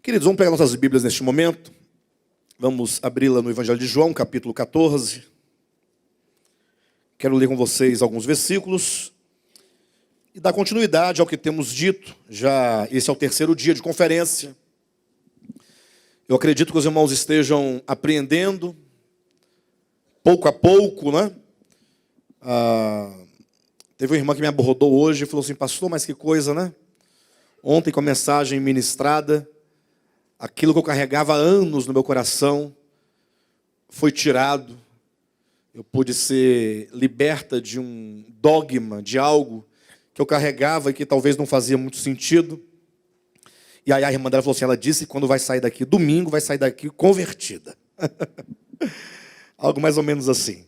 Queridos, vamos pegar nossas Bíblias neste momento. Vamos abri-la no Evangelho de João, capítulo 14. Quero ler com vocês alguns versículos e dar continuidade ao que temos dito. Já esse é o terceiro dia de conferência. Eu acredito que os irmãos estejam apreendendo, pouco a pouco, né? Teve uma irmã que me abordou hoje e falou assim: pastor, mas que coisa, né? Ontem, com a mensagem ministrada, aquilo que eu carregava há anos no meu coração foi tirado. Eu pude ser liberta de um dogma, de algo que eu carregava e que talvez não fazia muito sentido. E aí a irmã dela falou assim, ela disse que quando vai sair daqui, domingo, vai sair daqui convertida. Algo mais ou menos assim.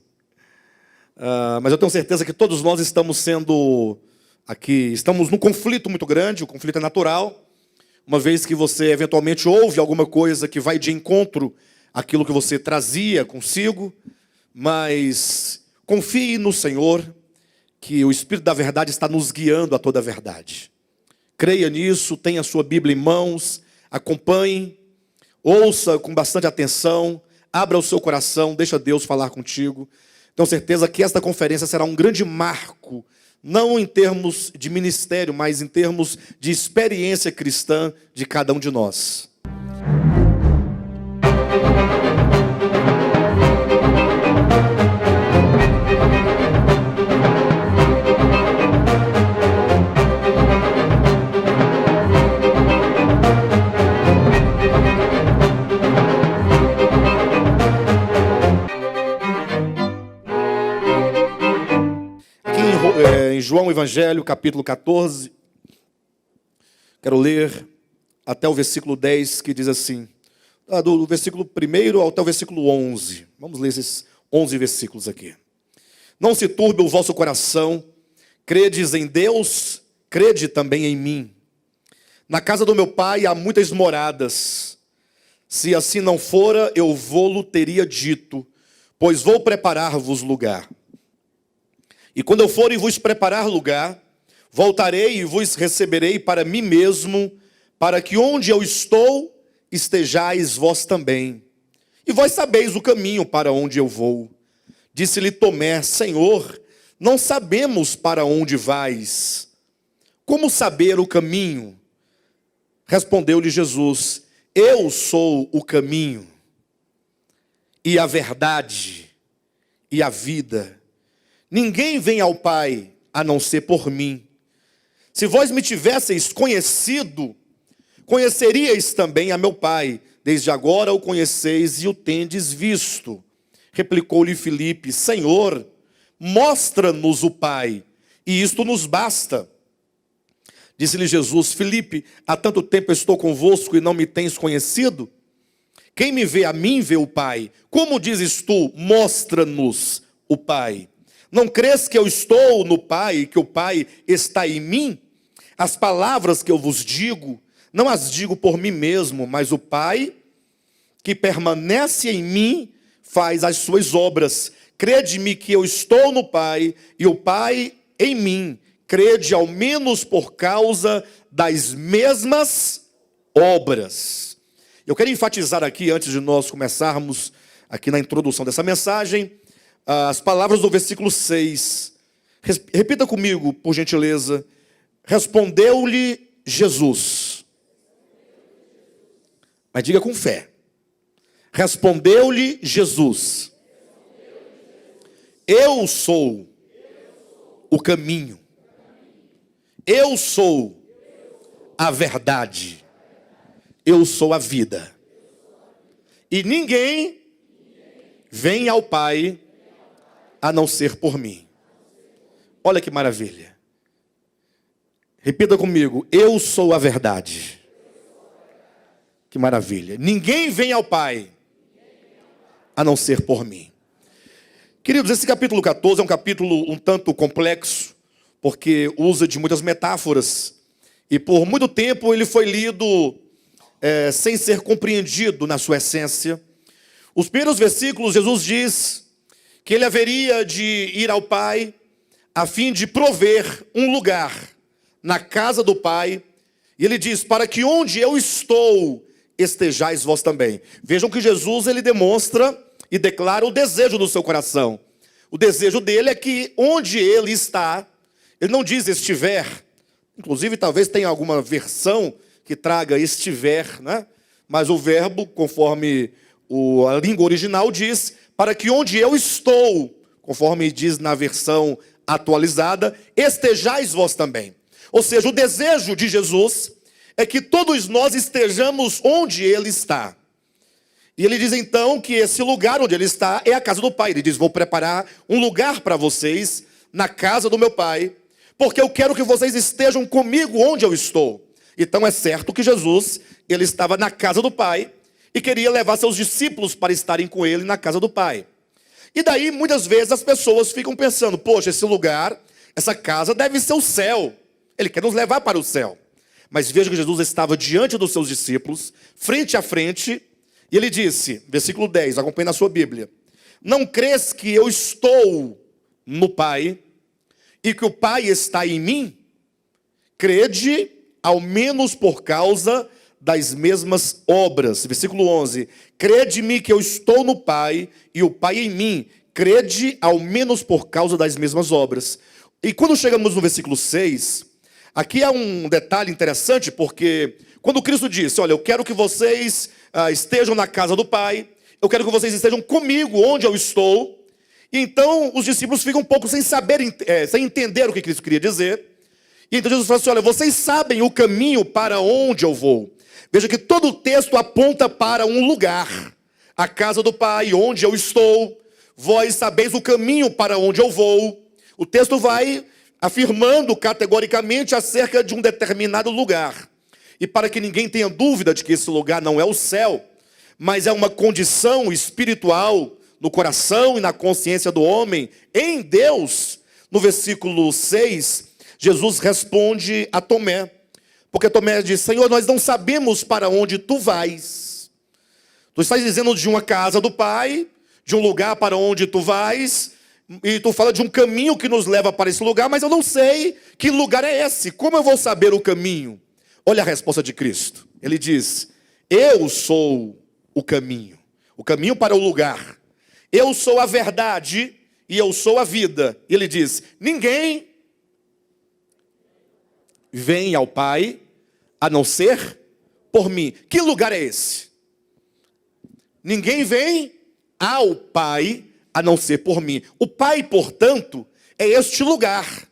Mas eu tenho certeza que todos nós estamos sendo aqui, estamos num conflito muito grande, o conflito é natural. Uma vez que você eventualmente ouve alguma coisa que vai de encontro àquilo que você trazia consigo, mas confie no Senhor, que o Espírito da verdade está nos guiando a toda a verdade. Creia nisso, tenha a sua Bíblia em mãos, acompanhe, ouça com bastante atenção, abra o seu coração, deixa Deus falar contigo. Tenho certeza que esta conferência será um grande marco, não em termos de ministério, mas em termos de experiência cristã de cada um de nós. Em João Evangelho, capítulo 14, quero ler até o versículo 10, que diz assim, do versículo 1 até o versículo 11. Vamos ler esses 11 versículos aqui. Não se turbe o vosso coração, credes em Deus, crede também em mim. Na casa do meu pai há muitas moradas. Se assim não fora, eu vou-lo teria dito, pois vou preparar-vos lugar. E quando eu for e vos preparar lugar, voltarei e vos receberei para mim mesmo, para que onde eu estou, estejais vós também. E vós sabeis o caminho para onde eu vou. Disse-lhe Tomé, Senhor, não sabemos para onde vais. Como saber o caminho? Respondeu-lhe Jesus, eu sou o caminho, e a verdade, e a vida. Ninguém vem ao Pai, a não ser por mim. Se vós me tivesseis conhecido, conheceríeis também a meu Pai. Desde agora o conheceis e o tendes visto. Replicou-lhe Filipe, Senhor, mostra-nos o Pai, e isto nos basta. Disse-lhe Jesus, Filipe, há tanto tempo estou convosco e não me tens conhecido? Quem me vê a mim, vê o Pai. Como dizes tu, mostra-nos o Pai? Não crês que eu estou no Pai e que o Pai está em mim? As palavras que eu vos digo, não as digo por mim mesmo, mas o Pai que permanece em mim faz as suas obras. Crede-me que eu estou no Pai e o Pai em mim. Crede ao menos por causa das mesmas obras. Eu quero enfatizar aqui, antes de nós começarmos aqui na introdução dessa mensagem, as palavras do versículo 6. Repita comigo, por gentileza. Respondeu-lhe Jesus. Mas diga com fé. Respondeu-lhe Jesus. Eu sou o caminho. Eu sou a verdade. Eu sou a vida. E ninguém vem ao Pai a não ser por mim. Olha que maravilha. Repita comigo, eu sou a verdade. Que maravilha. Ninguém vem ao Pai a não ser por mim. Queridos, esse capítulo 14 é um capítulo um tanto complexo, porque usa de muitas metáforas. E por muito tempo ele foi lido sem ser compreendido na sua essência. Os primeiros versículos, Jesus diz que ele haveria de ir ao Pai a fim de prover um lugar na casa do Pai. E ele diz, para que onde eu estou estejais vós também. Vejam que Jesus, ele demonstra e declara o desejo do seu coração. O desejo dele é que onde ele está, ele não diz estiver, inclusive talvez tenha alguma versão que traga estiver, né? Mas o verbo, conforme a língua original diz, para que onde eu estou, conforme diz na versão atualizada, estejais vós também. Ou seja, o desejo de Jesus é que todos nós estejamos onde ele está. E ele diz então que esse lugar onde ele está é a casa do Pai. Ele diz, vou preparar um lugar para vocês na casa do meu Pai, porque eu quero que vocês estejam comigo onde eu estou. Então é certo que Jesus, ele estava na casa do Pai e queria levar seus discípulos para estarem com ele na casa do Pai. E daí muitas vezes as pessoas ficam pensando, poxa, esse lugar, essa casa deve ser o céu. Ele quer nos levar para o céu. Mas veja que Jesus estava diante dos seus discípulos, frente a frente, e ele disse, versículo 10, acompanhe na sua Bíblia: não crês que eu estou no Pai e que o Pai está em mim? Crede, ao menos por causa das mesmas obras. Versículo 11, crede-me que eu estou no Pai e o Pai em mim. Crede, ao menos por causa das mesmas obras. E quando chegamos no versículo 6, aqui há um detalhe interessante, porque quando Cristo disse, olha, eu quero que vocês estejam na casa do Pai, eu quero que vocês estejam comigo onde eu estou. E então os discípulos ficam um pouco sem saber, sem entender o que Cristo queria dizer. E então Jesus fala assim, olha, vocês sabem o caminho para onde eu vou. Veja que todo o texto aponta para um lugar, a casa do Pai, onde eu estou. Vós sabeis o caminho para onde eu vou. O texto vai afirmando categoricamente acerca de um determinado lugar. E para que ninguém tenha dúvida de que esse lugar não é o céu, mas é uma condição espiritual no coração e na consciência do homem, em Deus, no versículo 6, Jesus responde a Tomé. Porque Tomé diz, Senhor, nós não sabemos para onde tu vais. Tu estás dizendo de uma casa do Pai, de um lugar para onde tu vais, e tu fala de um caminho que nos leva para esse lugar, mas eu não sei que lugar é esse. Como eu vou saber o caminho? Olha a resposta de Cristo. Ele diz, eu sou o caminho para o lugar. Eu sou a verdade e eu sou a vida. E ele diz, ninguém vem ao Pai a não ser por mim. Que lugar é esse? Ninguém vem ao Pai a não ser por mim. O Pai, portanto, é este lugar.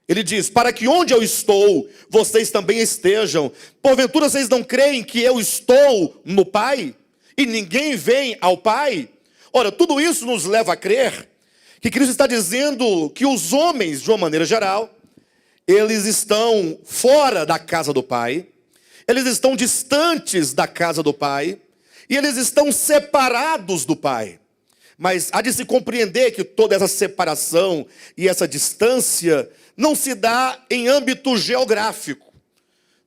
Ele diz, para que onde eu estou, vocês também estejam. Porventura vocês não creem que eu estou no Pai? E ninguém vem ao Pai? Ora, tudo isso nos leva a crer que Cristo está dizendo que os homens, de uma maneira geral, eles estão fora da casa do Pai, eles estão distantes da casa do Pai, e eles estão separados do Pai. Mas há de se compreender que toda essa separação e essa distância não se dá em âmbito geográfico.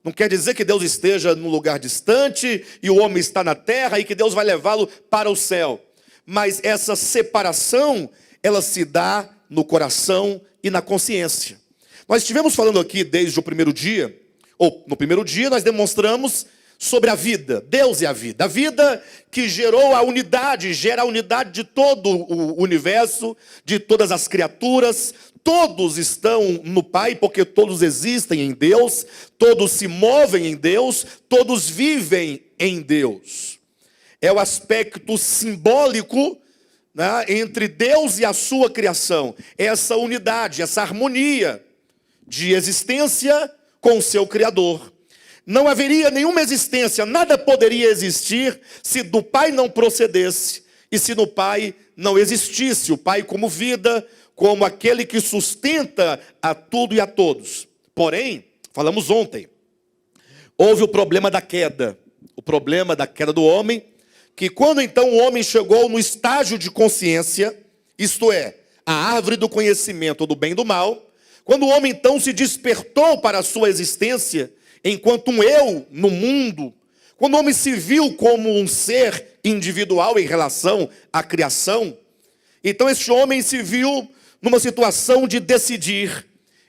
Não quer dizer que Deus esteja num lugar distante e o homem está na terra e que Deus vai levá-lo para o céu. Mas essa separação, ela se dá no coração e na consciência. Nós estivemos falando aqui desde o primeiro dia, ou no primeiro dia nós demonstramos sobre a vida. Deus é a vida. A vida que gerou a unidade, gera a unidade de todo o universo, de todas as criaturas. Todos estão no Pai, porque todos existem em Deus, todos se movem em Deus, todos vivem em Deus. É o aspecto simbólico, né, entre Deus e a sua criação. Essa unidade, essa harmonia de existência com o seu Criador. Não haveria nenhuma existência, nada poderia existir se do Pai não procedesse e se no Pai não existisse o Pai como vida, como aquele que sustenta a tudo e a todos. Porém, falamos ontem, houve o problema da queda do homem, que quando então o homem chegou no estágio de consciência, isto é, a árvore do conhecimento do bem e do mal, quando o homem então se despertou para a sua existência, enquanto um eu no mundo, quando o homem se viu como um ser individual em relação à criação, então este homem se viu numa situação de decidir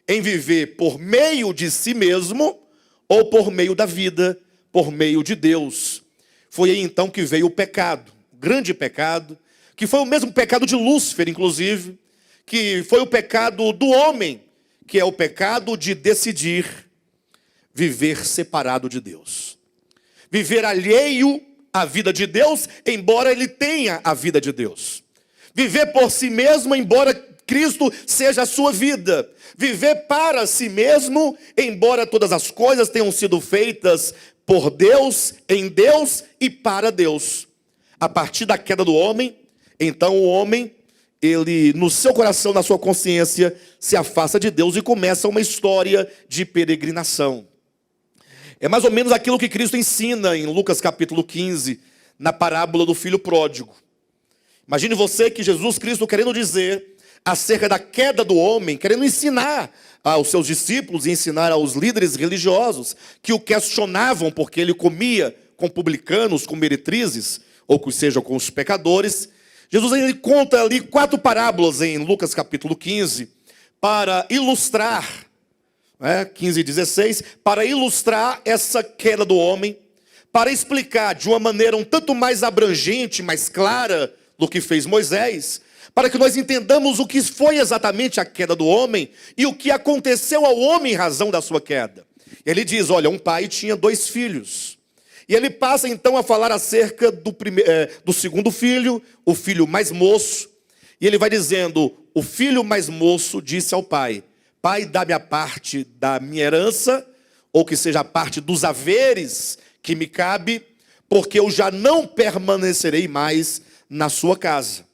em viver por meio de si mesmo ou por meio da vida, por meio de Deus. Foi aí então que veio o pecado, o grande pecado, que foi o mesmo pecado de Lúcifer, inclusive, que foi o pecado do homem, que é o pecado de decidir viver separado de Deus. Viver alheio à vida de Deus, embora ele tenha a vida de Deus. Viver por si mesmo, embora Cristo seja a sua vida. Viver para si mesmo, embora todas as coisas tenham sido feitas por Deus, em Deus e para Deus. A partir da queda do homem, então o homem, ele no seu coração, na sua consciência, se afasta de Deus e começa uma história de peregrinação. É mais ou menos aquilo que Cristo ensina em Lucas capítulo 15, na parábola do filho pródigo. Imagine você que Jesus Cristo querendo dizer acerca da queda do homem, querendo ensinar aos seus discípulos e ensinar aos líderes religiosos que o questionavam porque ele comia com publicanos, com meretrizes, ou que seja, com os pecadores. Jesus ele conta ali 4 parábolas em Lucas capítulo 15 para ilustrar, 15 e 16, para ilustrar essa queda do homem, para explicar de uma maneira um tanto mais abrangente, mais clara do que fez Moisés, para que nós entendamos o que foi exatamente a queda do homem e o que aconteceu ao homem em razão da sua queda. Ele diz, olha, um pai tinha 2 filhos. E ele passa então a falar acerca do segundo filho, o filho mais moço. E ele vai dizendo, o filho mais moço disse ao pai, pai, dá-me a parte da minha herança, ou que seja a parte dos haveres que me cabe, porque eu já não permanecerei mais na sua casa.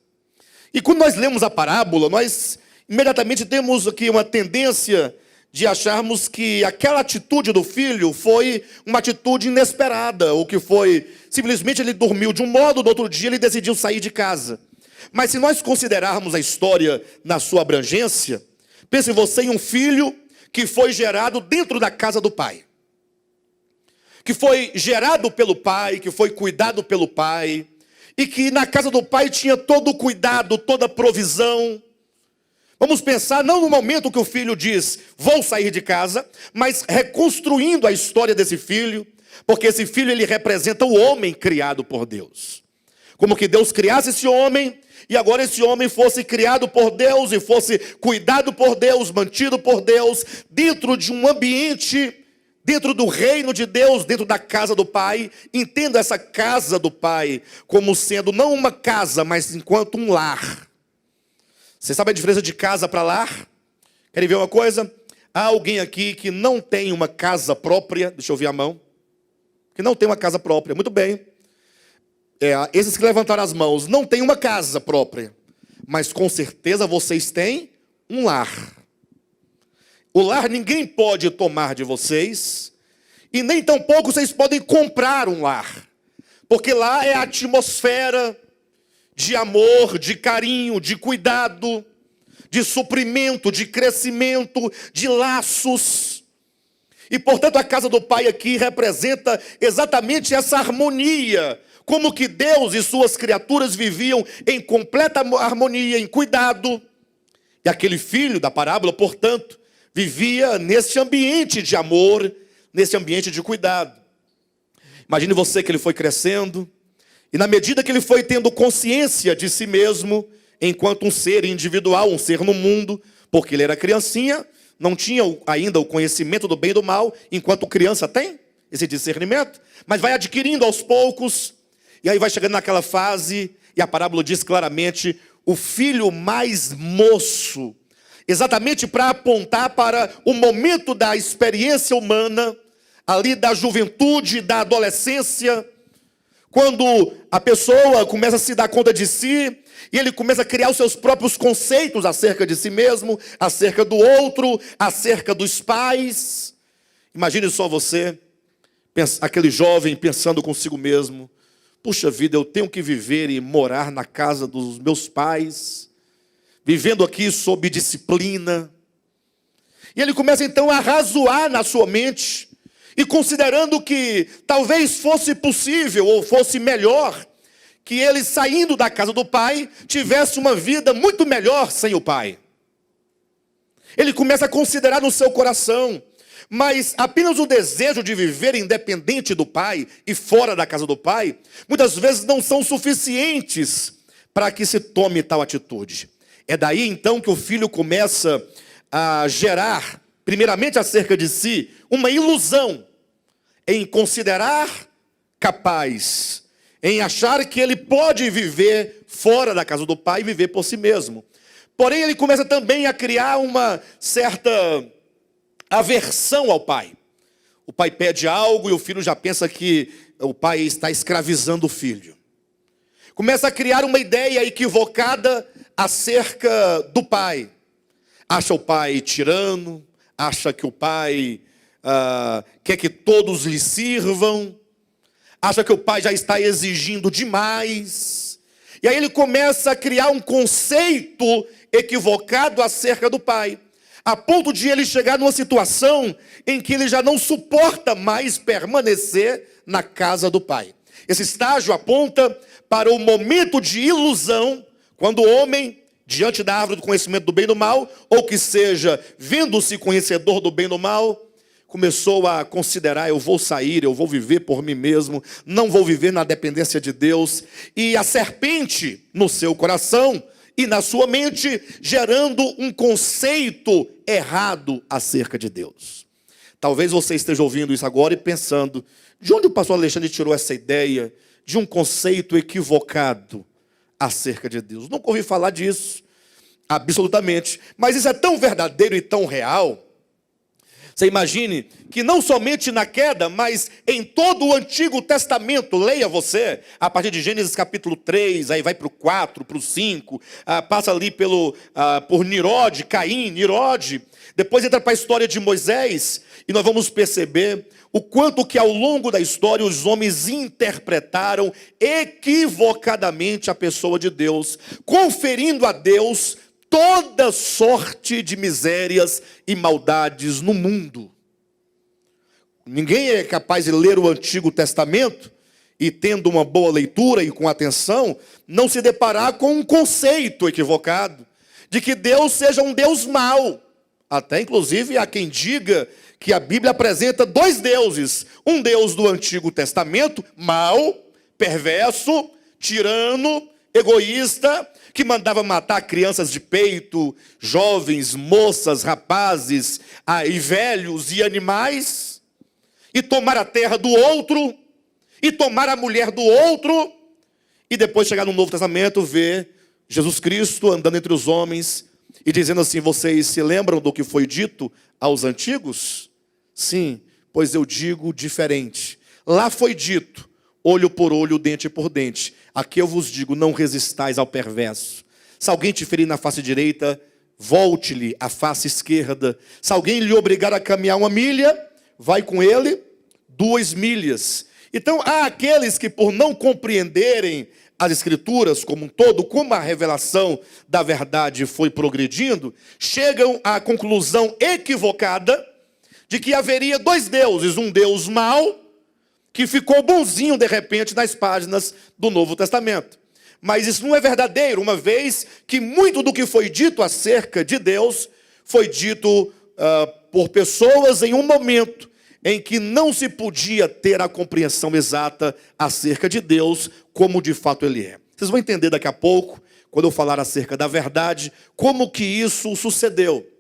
E quando nós lemos a parábola, nós imediatamente temos aqui uma tendência de acharmos que aquela atitude do filho foi uma atitude inesperada, ou que foi, simplesmente ele dormiu de um modo, no outro dia ele decidiu sair de casa. Mas se nós considerarmos a história na sua abrangência, pense você em um filho que foi gerado dentro da casa do pai. Que foi gerado pelo pai, que foi cuidado pelo pai, e que na casa do pai tinha todo o cuidado, toda a provisão. Vamos pensar não no momento que o filho diz, vou sair de casa, mas reconstruindo a história desse filho, porque esse filho ele representa o homem criado por Deus. Como que Deus criasse esse homem, e agora esse homem fosse criado por Deus, e fosse cuidado por Deus, mantido por Deus, dentro de um ambiente, dentro do reino de Deus, dentro da casa do Pai. Entenda essa casa do Pai como sendo não uma casa, mas enquanto um lar. Você sabe a diferença de casa para lar? Querem ver uma coisa? Há alguém aqui que não tem uma casa própria? Deixa eu ver a mão. Que não tem uma casa própria. Muito bem. Esses que levantaram as mãos não têm uma casa própria. Mas com certeza vocês têm um lar. O lar ninguém pode tomar de vocês, e nem tampouco vocês podem comprar um lar, porque lá é a atmosfera de amor, de carinho, de cuidado, de suprimento, de crescimento, de laços. E portanto a casa do Pai aqui representa exatamente essa harmonia, como que Deus e suas criaturas viviam em completa harmonia, em cuidado. E aquele filho da parábola, portanto, vivia nesse ambiente de amor, nesse ambiente de cuidado. Imagine você que ele foi crescendo, e na medida que ele foi tendo consciência de si mesmo, enquanto um ser individual, um ser no mundo, porque ele era criancinha, não tinha ainda o conhecimento do bem e do mal, enquanto criança tem esse discernimento, mas vai adquirindo aos poucos, e aí vai chegando naquela fase, e a parábola diz claramente, o filho mais moço, exatamente para apontar para o momento da experiência humana, ali da juventude, da adolescência, quando a pessoa começa a se dar conta de si, e ele começa a criar os seus próprios conceitos acerca de si mesmo, acerca do outro, acerca dos pais. Imagine só você, aquele jovem pensando consigo mesmo, puxa vida, eu tenho que viver e morar na casa dos meus pais, vivendo aqui sob disciplina. E ele começa então a razoar na sua mente, e considerando que talvez fosse possível, ou fosse melhor, que ele saindo da casa do pai, tivesse uma vida muito melhor sem o pai. Ele começa a considerar no seu coração, Mas apenas o desejo de viver independente do pai e fora da casa do pai, muitas vezes não são suficientes para que se tome tal atitude. É daí então que o filho começa a gerar, primeiramente acerca de si, uma ilusão em considerar capaz, em achar que ele pode viver fora da casa do pai e viver por si mesmo. Porém, ele começa também a criar uma certa aversão ao pai. O pai pede algo e o filho já pensa que o pai está escravizando o filho. Começa a criar uma ideia equivocada acerca do pai. Acha o pai tirano, acha que o pai quer que todos lhe sirvam, acha que o pai já está exigindo demais. E aí ele começa a criar um conceito equivocado acerca do pai, a ponto de ele chegar numa situação em que ele já não suporta mais permanecer na casa do pai. Esse estágio aponta para o momento de ilusão, quando o homem, diante da árvore do conhecimento do bem e do mal, ou que seja, vendo-se conhecedor do bem e do mal, começou a considerar: eu vou sair, eu vou viver por mim mesmo, não vou viver na dependência de Deus. E a serpente no seu coração e na sua mente, gerando um conceito errado acerca de Deus. Talvez você esteja ouvindo isso agora e pensando: de onde o pastor Alexandre tirou essa ideia de um conceito equivocado acerca de Deus? Nunca ouvi falar disso, absolutamente. Mas isso é tão verdadeiro e tão real. Você imagine que não somente na queda, mas em todo o Antigo Testamento, leia você, a partir de Gênesis capítulo 3, aí vai para o 4, para o 5, passa ali por Nirode, Caim, Nirode, depois entra para a história de Moisés, e nós vamos perceber o quanto que ao longo da história os homens interpretaram equivocadamente a pessoa de Deus, conferindo a Deus toda sorte de misérias e maldades no mundo. Ninguém é capaz de ler o Antigo Testamento e, tendo uma boa leitura e com atenção, não se deparar com um conceito equivocado de que Deus seja um Deus mau. Até inclusive há quem diga que a Bíblia apresenta dois deuses: um Deus do Antigo Testamento, mau, perverso, tirano, egoísta, que mandava matar crianças de peito, jovens, moças, rapazes, e velhos e animais, e tomar a terra do outro, e tomar a mulher do outro, e depois chegar no Novo Testamento, ver Jesus Cristo andando entre os homens e dizendo assim: vocês se lembram do que foi dito aos antigos? Sim, pois eu digo diferente. Lá foi dito: olho por olho, dente por dente. Aqui eu vos digo: não resistais ao perverso. Se alguém te ferir na face direita, volte-lhe a face esquerda. Se alguém lhe obrigar a caminhar 1 milha, vai com ele 2 milhas. Então há aqueles que, por não compreenderem as Escrituras como um todo, como a revelação da verdade foi progredindo, chegam à conclusão equivocada de que haveria 2 deuses, um Deus mau, que ficou bonzinho de repente nas páginas do Novo Testamento. Mas isso não é verdadeiro, uma vez que muito do que foi dito acerca de Deus foi dito por pessoas em um momento em que não se podia ter a compreensão exata acerca de Deus como de fato Ele é. Vocês vão entender daqui a pouco, quando eu falar acerca da verdade, como que isso sucedeu.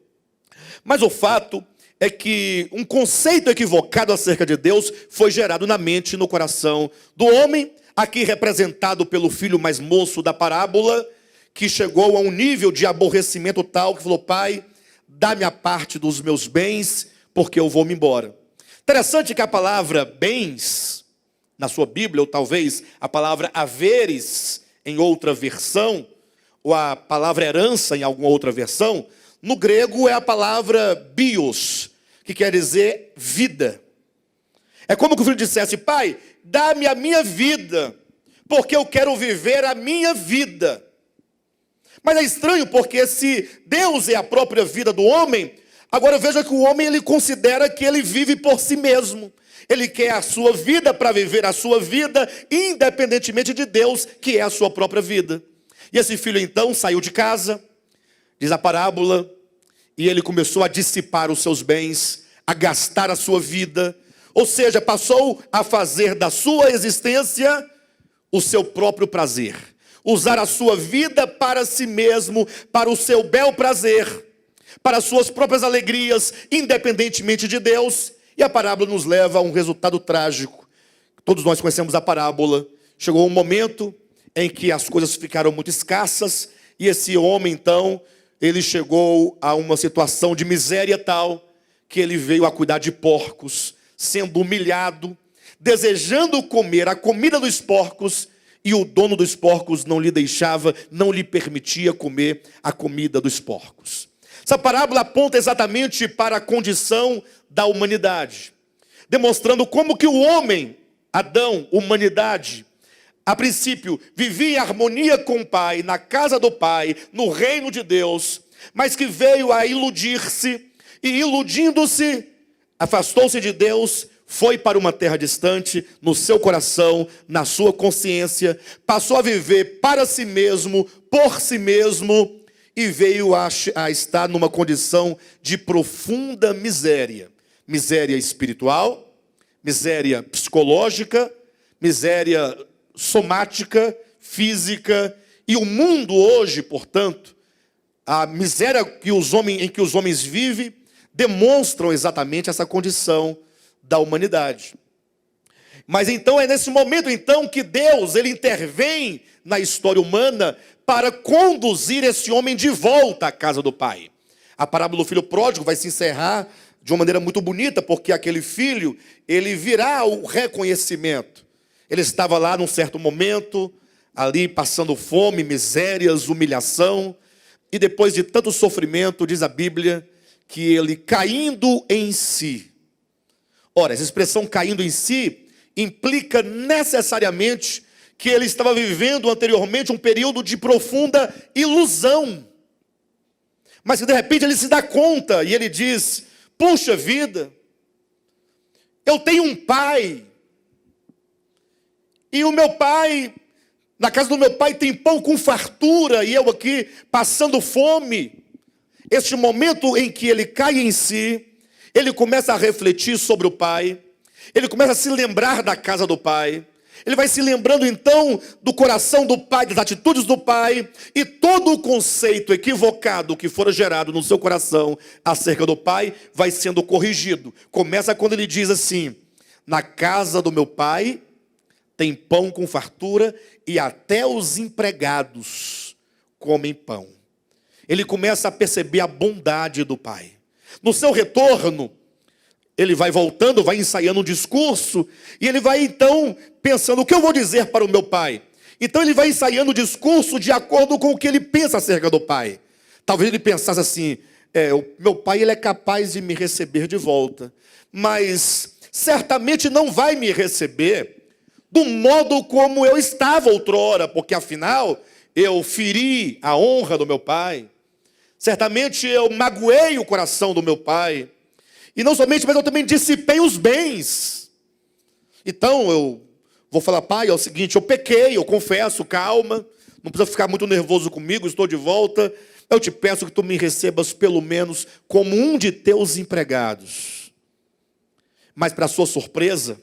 Mas o fato é que um conceito equivocado acerca de Deus foi gerado na mente e no coração do homem, aqui representado pelo filho mais moço da parábola, que chegou a um nível de aborrecimento tal que falou: pai, dá-me a parte dos meus bens, porque eu vou me embora. Interessante que a palavra bens, na sua Bíblia, ou talvez a palavra haveres em outra versão, ou a palavra herança em alguma outra versão, no grego é a palavra bios, que quer dizer vida. É como que o filho dissesse: pai, dá-me a minha vida, porque eu quero viver a minha vida. Mas é estranho, porque se Deus é a própria vida do homem, agora veja que o homem ele considera que ele vive por si mesmo. Ele quer a sua vida para viver a sua vida, independentemente de Deus, que é a sua própria vida. E esse filho então saiu de casa, diz a parábola, e ele começou a dissipar os seus bens, a gastar a sua vida, ou seja, passou a fazer da sua existência o seu próprio prazer, usar a sua vida para si mesmo, para o seu bel prazer, para as suas próprias alegrias, independentemente de Deus. E a parábola nos leva a um resultado trágico. Todos nós conhecemos a parábola. Chegou um momento em que as coisas ficaram muito escassas, e esse homem, então, ele chegou a uma situação de miséria tal, que ele veio a cuidar de porcos, sendo humilhado, desejando comer a comida dos porcos, e o dono dos porcos não lhe deixava, não lhe permitia comer a comida dos porcos. Essa parábola aponta exatamente para a condição da humanidade, demonstrando como que o homem, Adão, humanidade, a princípio vivia em harmonia com o Pai, na casa do Pai, no reino de Deus, mas que veio a iludir-se, e iludindo-se, afastou-se de Deus, foi para uma terra distante, no seu coração, na sua consciência, passou a viver para si mesmo, por si mesmo, e veio a estar numa condição de profunda miséria. Miséria espiritual, miséria psicológica, miséria somática, física. E o mundo hoje, portanto, a miséria em que os homens vivem, demonstram exatamente essa condição da humanidade. Mas então é nesse momento então que Deus, ele intervém na história humana para conduzir esse homem de volta à casa do Pai. A parábola do filho pródigo vai se encerrar de uma maneira muito bonita, porque aquele filho, ele virá o reconhecimento. Ele estava lá num certo momento, ali passando fome, misérias, humilhação, e depois de tanto sofrimento, diz a Bíblia, que ele caindo em si. Ora, essa expressão caindo em si implica necessariamente que ele estava vivendo anteriormente um período de profunda ilusão. Mas que de repente ele se dá conta e ele diz: puxa vida, eu tenho um pai, e o meu pai, na casa do meu pai tem pão com fartura, e eu aqui passando fome. Este momento em que ele cai em si, ele começa a refletir sobre o pai, ele começa a se lembrar da casa do pai, ele vai se lembrando então do coração do pai, das atitudes do pai, e todo o conceito equivocado que fora gerado no seu coração acerca do pai vai sendo corrigido. Começa quando ele diz assim: na casa do meu pai tem pão com fartura, e até os empregados comem pão. Ele começa a perceber a bondade do pai. No seu retorno, ele vai voltando, vai ensaiando um discurso, e ele vai então pensando: o que eu vou dizer para o meu pai? Então ele vai ensaiando o discurso de acordo com o que ele pensa acerca do pai. Talvez ele pensasse assim: o meu pai, ele é capaz de me receber de volta, mas certamente não vai me receber do modo como eu estava outrora, porque afinal eu feri a honra do meu pai, certamente eu magoei o coração do meu pai, e não somente, mas eu também dissipei os bens. Então eu vou falar: pai, é o seguinte, eu pequei, eu confesso, calma, não precisa ficar muito nervoso comigo, estou de volta, eu te peço que tu me recebas pelo menos como um de teus empregados. Mas para sua surpresa,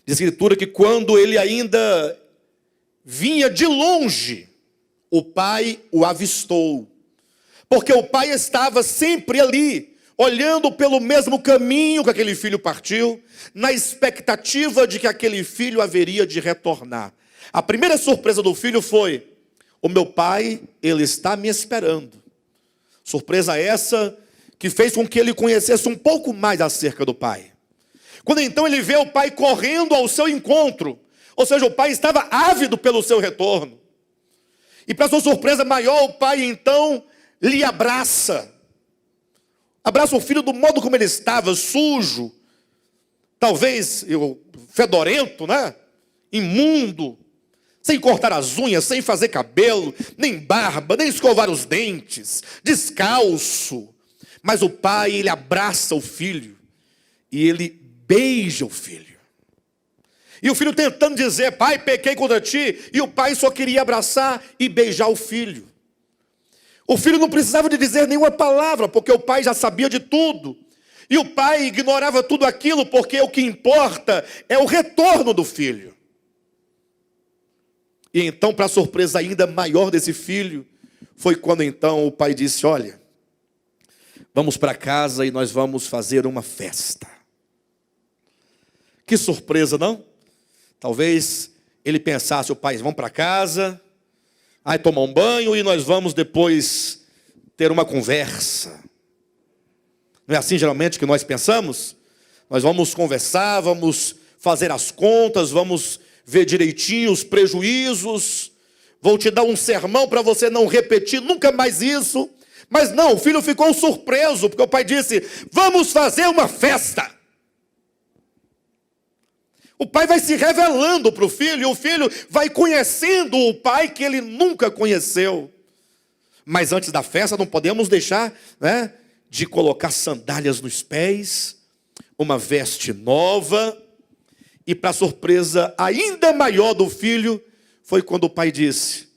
diz a Escritura que quando ele ainda vinha de longe, o pai o avistou, porque o pai estava sempre ali, olhando pelo mesmo caminho que aquele filho partiu, na expectativa de que aquele filho haveria de retornar. A primeira surpresa do filho foi: o meu pai, ele está me esperando. Surpresa essa que fez com que ele conhecesse um pouco mais acerca do pai. Quando então ele vê o pai correndo ao seu encontro, ou seja, o pai estava ávido pelo seu retorno. E para sua surpresa maior, o pai então lhe abraça. Abraça o filho do modo como ele estava, sujo, talvez fedorento, né? Imundo, sem cortar as unhas, sem fazer cabelo, nem barba, nem escovar os dentes, descalço. Mas o pai, ele abraça o filho e ele beija o filho. E o filho tentando dizer: pai, pequei contra ti. E o pai só queria abraçar e beijar o filho. O filho não precisava de dizer nenhuma palavra, porque o pai já sabia de tudo. E o pai ignorava tudo aquilo, porque o que importa é o retorno do filho. E então, para a surpresa ainda maior desse filho, foi quando então o pai disse: olha, vamos para casa e nós vamos fazer uma festa. Que surpresa, não? Talvez ele pensasse: o pai, vamos para casa, aí tomar um banho e nós vamos depois ter uma conversa. Não é assim geralmente que nós pensamos? Nós vamos conversar, vamos fazer as contas, vamos ver direitinho os prejuízos, vou te dar um sermão para você não repetir nunca mais isso. Mas não, o filho ficou surpreso, porque o pai disse: vamos fazer uma festa. O pai vai se revelando para o filho, e o filho vai conhecendo o pai que ele nunca conheceu. Mas antes da festa não podemos deixar, né, de colocar sandálias nos pés, uma veste nova. E para surpresa ainda maior do filho, foi quando o pai disse: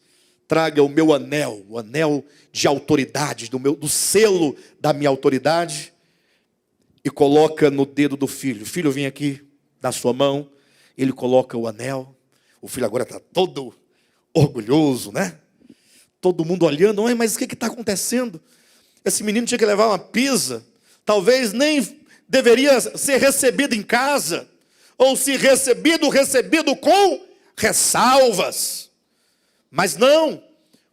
traga o meu anel, o anel de autoridade, do selo da minha autoridade, e coloca no dedo do filho. Filho, vem aqui, dá sua mão. Ele coloca o anel. O filho agora está todo orgulhoso, né? Todo mundo olhando: mas o que está acontecendo? Esse menino tinha que levar uma pizza, talvez nem deveria ser recebido em casa, ou se recebido com ressalvas. Mas não,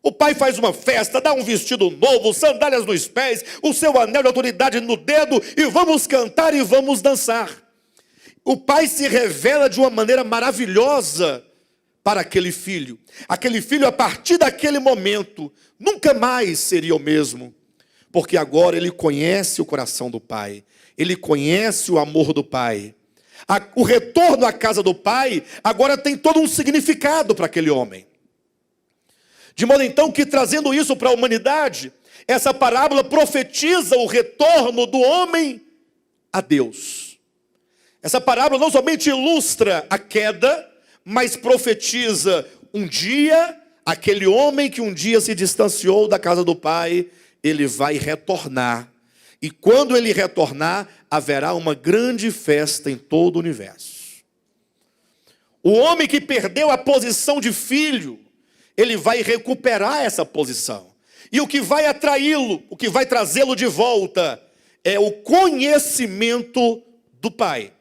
o pai faz uma festa, dá um vestido novo, sandálias nos pés, o seu anel de autoridade no dedo, e vamos cantar e vamos dançar. O pai se revela de uma maneira maravilhosa para aquele filho. Aquele filho, a partir daquele momento, nunca mais seria o mesmo, porque agora ele conhece o coração do pai, ele conhece o amor do pai. O retorno à casa do pai agora tem todo um significado para aquele homem. De modo então que, trazendo isso para a humanidade, essa parábola profetiza o retorno do homem a Deus. Essa parábola não somente ilustra a queda, mas profetiza um dia, aquele homem que um dia se distanciou da casa do pai, ele vai retornar. E quando ele retornar, haverá uma grande festa em todo o universo. O homem que perdeu a posição de filho, ele vai recuperar essa posição. E o que vai atraí-lo, o que vai trazê-lo de volta, é o conhecimento do Pai.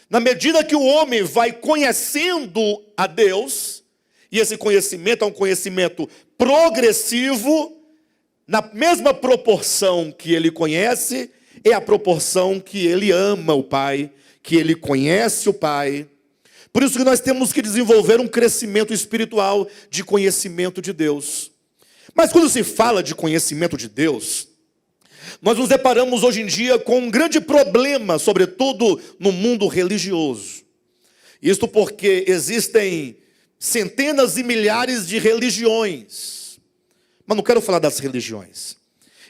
Na medida que o homem vai conhecendo a Deus, e esse conhecimento é um conhecimento progressivo, na mesma proporção que ele conhece, é a proporção que ele ama o Pai, que ele conhece o Pai. Por isso que nós temos que desenvolver um crescimento espiritual de conhecimento de Deus. Mas quando se fala de conhecimento de Deus, nós nos deparamos hoje em dia com um grande problema, sobretudo no mundo religioso. Isto porque existem centenas e milhares de religiões. Mas não quero falar das religiões.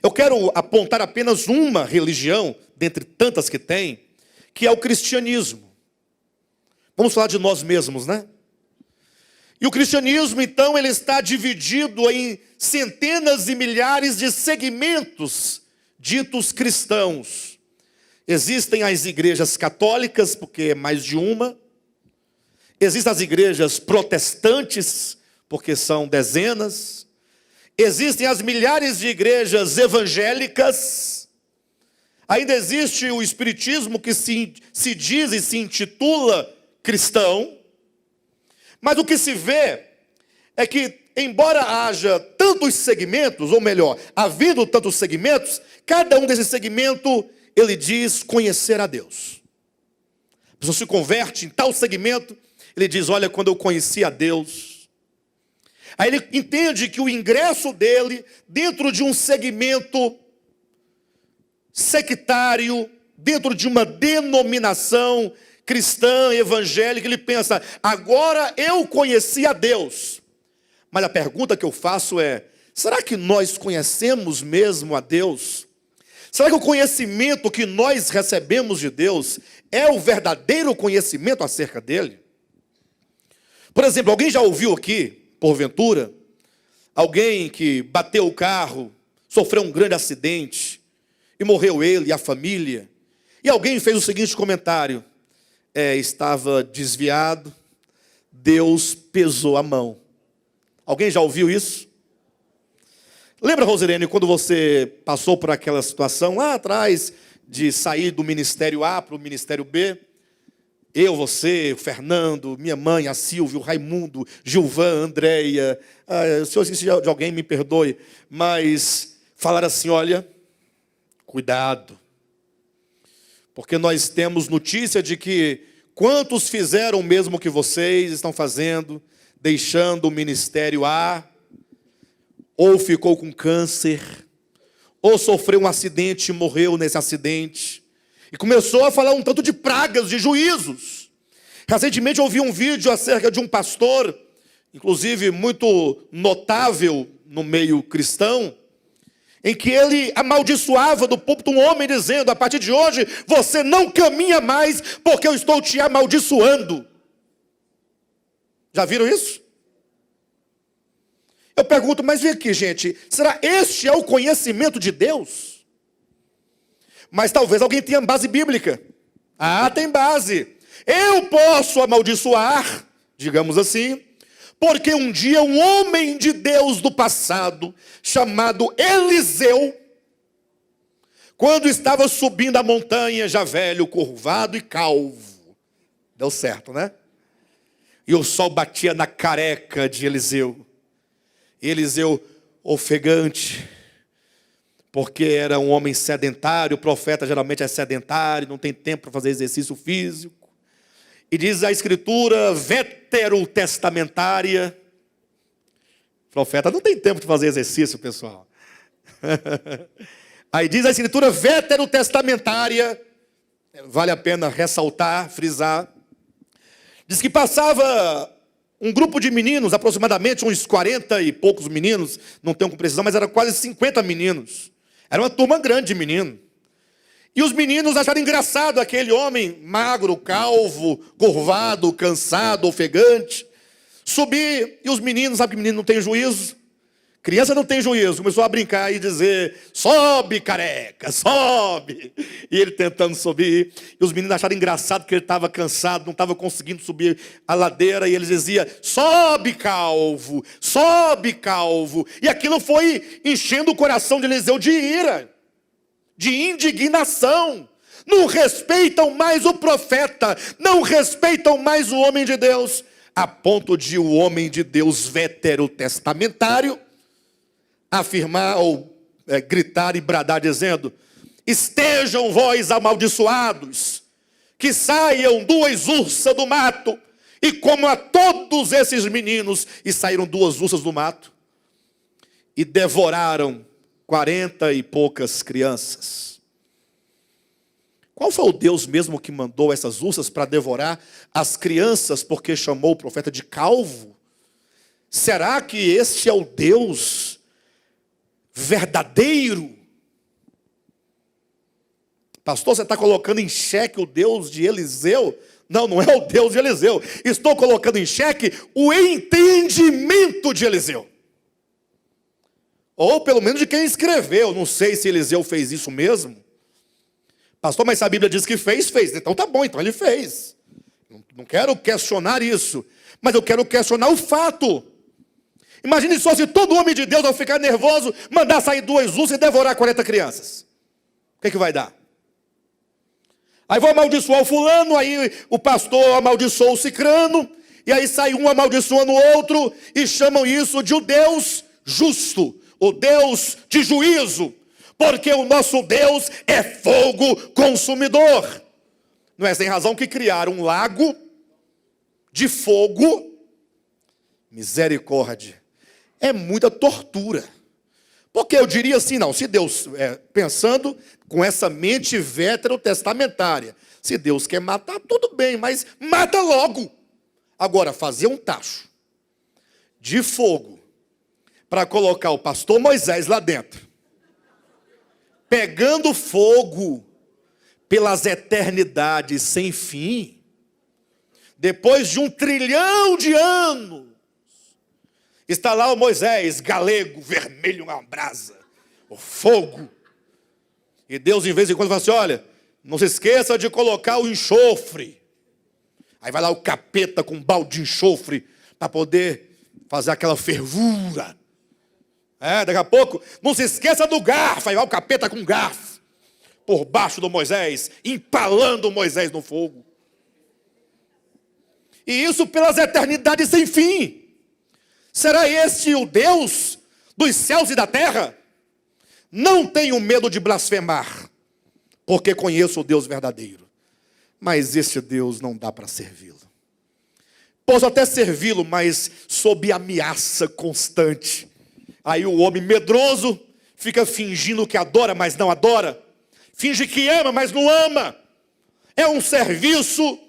Eu quero apontar apenas uma religião, dentre tantas que tem, que é o cristianismo. Vamos falar de nós mesmos, né? E o cristianismo, então, ele está dividido em centenas e milhares de segmentos ditos cristãos. Existem as igrejas católicas, porque é mais de uma. Existem as igrejas protestantes, porque são dezenas. Existem as milhares de igrejas evangélicas. Ainda existe o espiritismo, que se diz e se intitula cristão. Mas o que se vê é que, embora haja tantos segmentos, ou melhor, havendo tantos segmentos, cada um desses segmentos, ele diz conhecer a Deus. A pessoa se converte em tal segmento, ele diz: olha, quando eu conheci a Deus. Aí ele entende que o ingresso dele, dentro de um segmento sectário, dentro de uma denominação cristã, evangélica, ele pensa: agora eu conheci a Deus. Mas a pergunta que eu faço é: será que nós conhecemos mesmo a Deus? Será que o conhecimento que nós recebemos de Deus é o verdadeiro conhecimento acerca dele? Por exemplo, alguém já ouviu aqui, porventura, alguém que bateu o carro, sofreu um grande acidente, e morreu ele e a família, E alguém fez o seguinte comentário: estava desviado, Deus pesou a mão. Alguém já ouviu isso? Lembra, Rosilene, quando você passou por aquela situação lá atrás, de sair do ministério A para o ministério B? Eu, você, o Fernando, minha mãe, a Silvia, o Raimundo, Gilvan, Andréia, se eu esqueci de alguém, me perdoe, mas falaram assim: olha, cuidado, porque nós temos notícia de que quantos fizeram o mesmo que vocês estão fazendo, deixando o ministério A, ou ficou com câncer, ou sofreu um acidente e morreu nesse acidente. E começou a falar um tanto de pragas, de juízos. Recentemente eu ouvi um vídeo acerca de um pastor, inclusive muito notável no meio cristão, em que ele amaldiçoava do púlpito um homem dizendo: a partir de hoje você não caminha mais porque eu estou te amaldiçoando. Já viram isso? Eu pergunto, mas vem aqui, gente, será este é o conhecimento de Deus? Mas talvez alguém tenha base bíblica. Tem base. Eu posso amaldiçoar, digamos assim, porque um dia um homem de Deus do passado, chamado Eliseu, quando estava subindo a montanha, já velho, curvado e calvo, deu certo, né? E o sol batia na careca de Eliseu. E Eliseu, ofegante, porque era um homem sedentário, o profeta geralmente é sedentário, não tem tempo para fazer exercício físico. E diz a escritura veterotestamentária, o profeta não tem tempo de fazer exercício, pessoal. Aí diz a escritura veterotestamentária, vale a pena ressaltar, frisar, diz que passava um grupo de meninos, aproximadamente uns 40 e poucos meninos, não tenho com precisão, mas era quase 50 meninos. Era uma turma grande de meninos. E os meninos acharam engraçado aquele homem magro, calvo, curvado, cansado, ofegante, subir. E os meninos, sabe que menino não tem juízo? Criança não tem juízo. Começou a brincar e dizer: sobe, careca, sobe. E ele tentando subir. E os meninos acharam engraçado que ele estava cansado, não estava conseguindo subir a ladeira. E eles diziam: sobe, calvo, sobe, calvo. E aquilo foi enchendo o coração de Eliseu de ira, de indignação. Não respeitam mais o profeta, não respeitam mais o homem de Deus, a ponto de o homem de Deus veterotestamentário afirmar ou gritar e bradar dizendo: estejam vós amaldiçoados, que saiam duas ursas do mato e comam a todos esses meninos. E saíram duas ursas do mato e devoraram 40 e poucas crianças. Qual foi o Deus mesmo que mandou essas ursas para devorar as crianças porque chamou o profeta de calvo? Será que este é o Deus verdadeiro? Pastor, você está colocando em xeque o Deus de Eliseu? Não, não é o Deus de Eliseu. Estou colocando em xeque o entendimento de Eliseu. Ou pelo menos de quem escreveu. Não sei se Eliseu fez isso mesmo. Pastor, mas se a Bíblia diz que fez, fez. Então tá bom, então ele fez. Não quero questionar isso, mas eu quero questionar o fato. Imagine só se todo homem de Deus, ao ficar nervoso, mandar sair duas ursas e devorar 40 crianças. O que vai dar? Aí vou amaldiçoar o fulano, aí o pastor amaldiçoou o cicrano, e aí sai um amaldiçoando o outro, e chamam isso de o Deus justo, o Deus de juízo, porque o nosso Deus é fogo consumidor. Não é sem razão que criaram um lago de fogo. Misericórdia. É muita tortura. Porque eu diria assim, não, se Deus, pensando com essa mente veterotestamentária, se Deus quer matar, tudo bem, mas mata logo. Agora, fazer um tacho de fogo para colocar o pastor Moisés lá dentro, pegando fogo pelas eternidades sem fim, depois de 1 trilhão de anos, está lá o Moisés, galego, vermelho, uma brasa, o fogo. E Deus, em vez em quando, fala assim: olha, não se esqueça de colocar o enxofre. Aí vai lá o capeta com um balde de enxofre para poder fazer aquela fervura. Daqui a pouco, não se esqueça do garfo. Aí vai o capeta com um garfo por baixo do Moisés, empalando Moisés no fogo. E isso pelas eternidades sem fim. Será este o Deus dos céus e da terra? Não tenho medo de blasfemar, porque conheço o Deus verdadeiro. Mas este Deus não dá para servi-lo. Posso até servi-lo, mas sob ameaça constante. Aí o homem medroso fica fingindo que adora, mas não adora. Finge que ama, mas não ama. É um serviço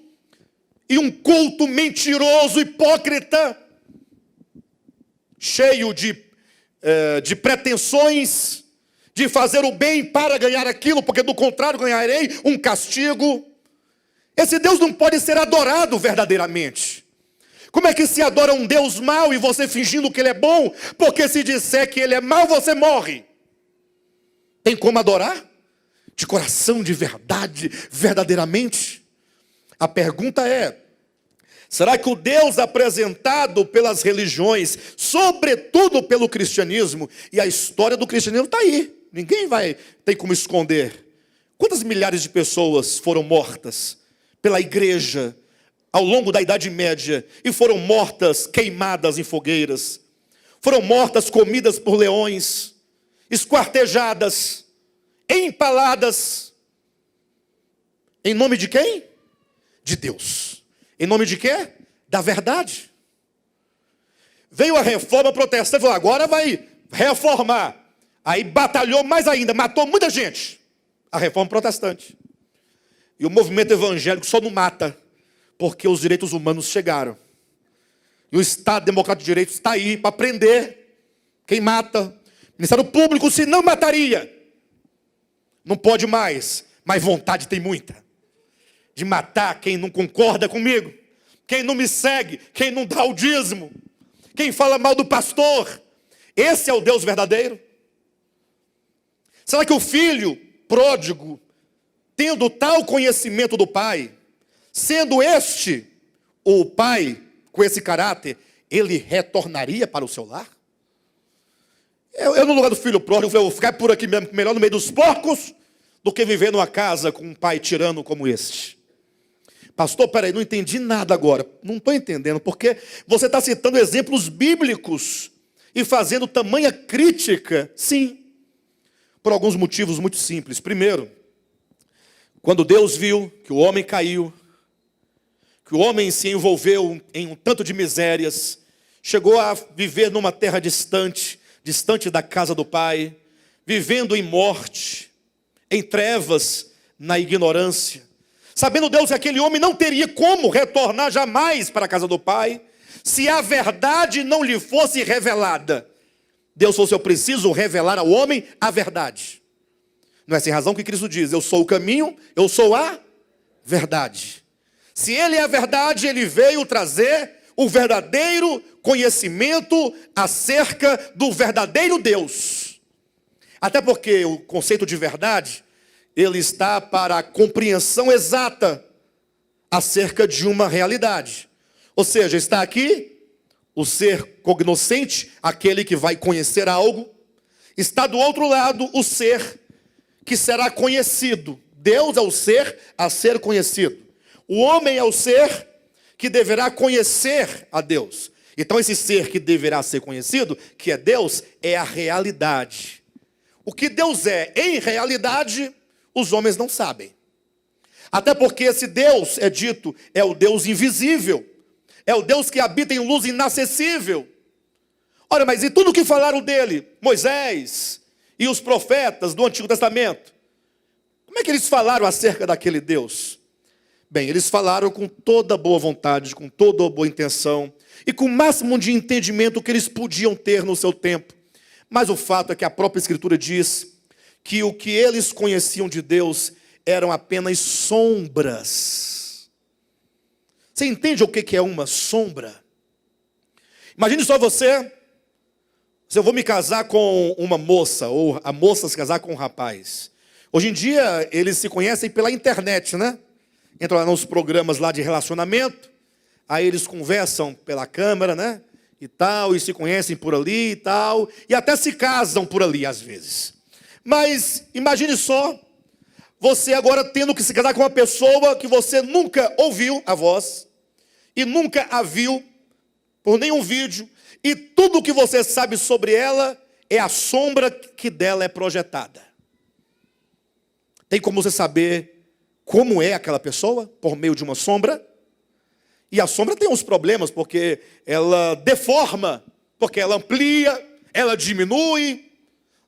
e um culto mentiroso, hipócrita, cheio de pretensões, de fazer o bem para ganhar aquilo, porque do contrário ganharei um castigo. Esse Deus não pode ser adorado verdadeiramente. Como é que se adora um Deus mau e você fingindo que ele é bom? Porque se disser que ele é mau, você morre. Tem como adorar? De coração, de verdade, verdadeiramente? A pergunta é: será que o Deus apresentado pelas religiões, sobretudo pelo cristianismo, e a história do cristianismo está aí, ninguém tem como esconder. Quantas milhares de pessoas foram mortas pela igreja ao longo da Idade Média e foram mortas, queimadas em fogueiras, foram mortas, comidas por leões, esquartejadas, empaladas, em nome de quem? De Deus. Em nome de quê? Da verdade. Veio a reforma protestante e falou: agora vai reformar. Aí batalhou mais ainda, matou muita gente. A reforma protestante. E o movimento evangélico só não mata porque os direitos humanos chegaram. E o Estado Democrático de Direito está aí para prender quem mata. O Ministério Público, se não mataria, não pode mais, mas vontade tem muita. De matar quem não concorda comigo, quem não me segue, quem não dá o dízimo, quem fala mal do pastor. Esse é o Deus verdadeiro? Será que o filho pródigo, tendo tal conhecimento do pai, sendo este o pai com esse caráter, ele retornaria para o seu lar? Eu no lugar do filho pródigo, eu vou ficar por aqui mesmo, melhor no meio dos porcos, do que viver numa casa com um pai tirano como este. Pastor, peraí, não entendi nada agora. Não estou entendendo, porque você está citando exemplos bíblicos e fazendo tamanha crítica. Sim, por alguns motivos muito simples. Primeiro, quando Deus viu que o homem caiu, que o homem se envolveu em um tanto de misérias, chegou a viver numa terra distante da casa do Pai, vivendo em morte, em trevas, na ignorância. Sabendo Deus que aquele homem não teria como retornar jamais para a casa do Pai, se a verdade não lhe fosse revelada. Deus falou: eu preciso revelar ao homem a verdade. Não é sem razão que Cristo diz: eu sou o caminho, eu sou a verdade. Se ele é a verdade, ele veio trazer o verdadeiro conhecimento acerca do verdadeiro Deus. Até porque o conceito de verdade, ele está para a compreensão exata acerca de uma realidade. Ou seja, está aqui o ser cognoscente, aquele que vai conhecer algo. Está do outro lado o ser que será conhecido. Deus é o ser a ser conhecido. O homem é o ser que deverá conhecer a Deus. Então esse ser que deverá ser conhecido, que é Deus, é a realidade. O que Deus é em realidade, os homens não sabem. Até porque esse Deus, é dito, é o Deus invisível. É o Deus que habita em luz inacessível. Ora, mas e tudo que falaram dele? Moisés e os profetas do Antigo Testamento. Como é que eles falaram acerca daquele Deus? Bem, eles falaram com toda boa vontade, com toda boa intenção e com o máximo de entendimento que eles podiam ter no seu tempo. Mas o fato é que a própria Escritura diz que o que eles conheciam de Deus eram apenas sombras. Você entende o que é uma sombra? Imagine só você, se eu vou me casar com uma moça, ou a moça se casar com um rapaz. Hoje em dia, eles se conhecem pela internet, né? Entram lá nos programas lá de relacionamento, aí eles conversam pela câmera, né? E tal, e se conhecem por ali e tal, e até se casam por ali às vezes. Mas imagine só, você agora tendo que se casar com uma pessoa que você nunca ouviu a voz, e nunca a viu por nenhum vídeo, e tudo que você sabe sobre ela é a sombra que dela é projetada. Tem como você saber como é aquela pessoa por meio de uma sombra? E a sombra tem uns problemas, porque ela deforma, porque ela amplia, ela diminui,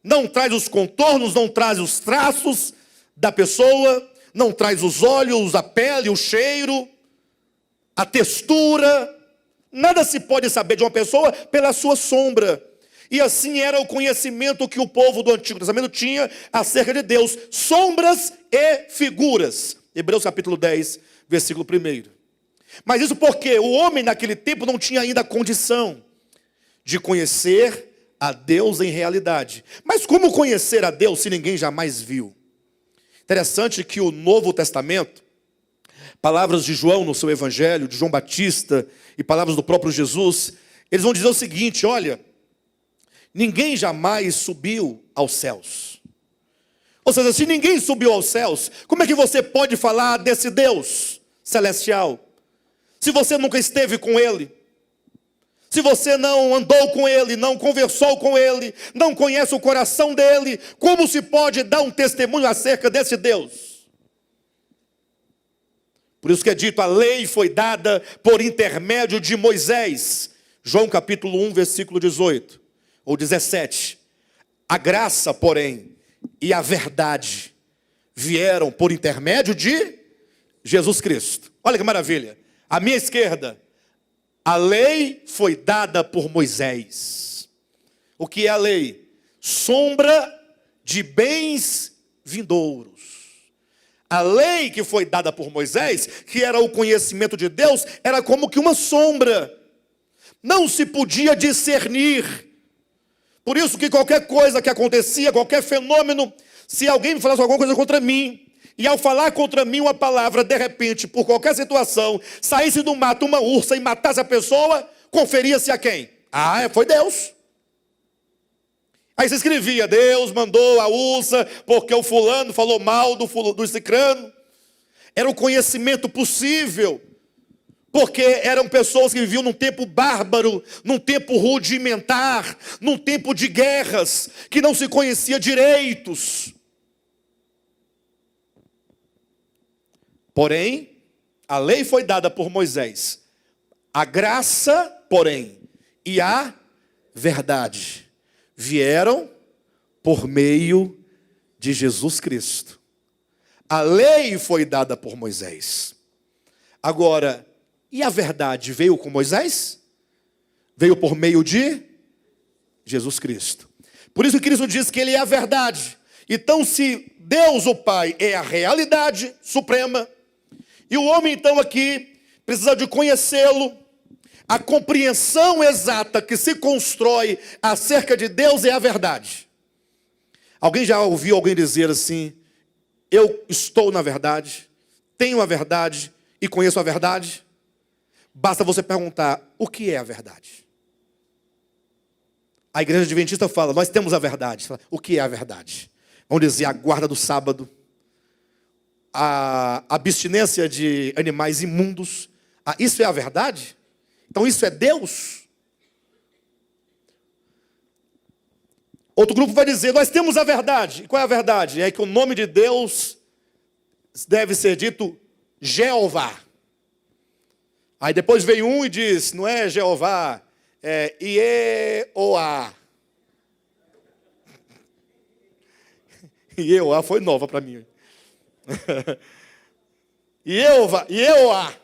não traz os contornos, não traz os traços da pessoa, não traz os olhos, a pele, o cheiro, a textura. Nada se pode saber de uma pessoa pela sua sombra. E assim era o conhecimento que o povo do Antigo Testamento tinha acerca de Deus. Sombras e figuras. Hebreus capítulo 10, versículo 1. Mas isso porque o homem naquele tempo não tinha ainda a condição de conhecer a Deus em realidade. Mas como conhecer a Deus se ninguém jamais viu? Interessante que o Novo Testamento, palavras de João no seu Evangelho, de João Batista, e palavras do próprio Jesus, eles vão dizer o seguinte: olha, ninguém jamais subiu aos céus. Ou seja, se ninguém subiu aos céus, como é que você pode falar desse Deus celestial? Se você nunca esteve com Ele, se você não andou com Ele, não conversou com Ele, não conhece o coração dEle, como se pode dar um testemunho acerca desse Deus? Por isso que é dito, a lei foi dada por intermédio de Moisés. João capítulo 1, versículo 18 ou 17. A graça, porém, e a verdade vieram por intermédio de Jesus Cristo. Olha que maravilha. À minha esquerda, a lei foi dada por Moisés. O que é a lei? Sombra de bens vindouros. A lei que foi dada por Moisés, que era o conhecimento de Deus, era como que uma sombra. Não se podia discernir. Por isso que qualquer coisa que acontecia, qualquer fenômeno, se alguém me falasse alguma coisa contra mim, e ao falar contra mim uma palavra, de repente, por qualquer situação, saísse do mato uma ursa e matasse a pessoa, conferia-se a quem? Ah, foi Deus. Aí você escrevia, Deus mandou a ursa porque o fulano falou mal do cicrano. Era o conhecimento possível, porque eram pessoas que viviam num tempo bárbaro, num tempo rudimentar, num tempo de guerras, que não se conhecia direitos. Porém, a lei foi dada por Moisés. A graça, porém, e a verdade vieram por meio de Jesus Cristo. A lei foi dada por Moisés. Agora, e a verdade veio com Moisés? Veio por meio de Jesus Cristo. Por isso que Cristo diz que Ele é a verdade. Então, se Deus o Pai é a realidade suprema, e o homem então aqui precisa de conhecê-lo, a compreensão exata que se constrói acerca de Deus é a verdade. Alguém já ouviu alguém dizer assim: eu estou na verdade, tenho a verdade e conheço a verdade? Basta você perguntar, o que é a verdade? A igreja adventista fala, nós temos a verdade. Fala, o que é a verdade? Vamos dizer, a guarda do sábado, a abstinência de animais imundos. Isso é a verdade? Então isso é Deus? Outro grupo vai dizer, nós temos a verdade. E qual é a verdade? É que o nome de Deus deve ser dito Jeová. Aí depois vem um e diz, não é Jeová, é Ieoá. Ieoá foi nova para mim. Ieoá.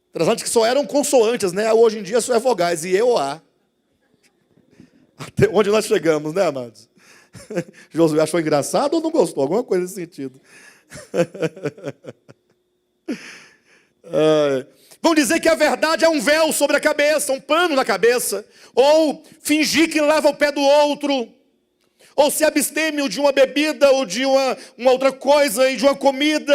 Interessante que só eram consoantes, né? Hoje em dia só é vogais. Ieoá. Até onde nós chegamos, né, amados? Josué achou engraçado ou não gostou? Alguma coisa nesse sentido. Vão dizer que a verdade é um véu sobre a cabeça, um pano na cabeça, ou fingir que lava o pé do outro, ou se abstêmio de uma bebida ou de uma outra coisa e de uma comida.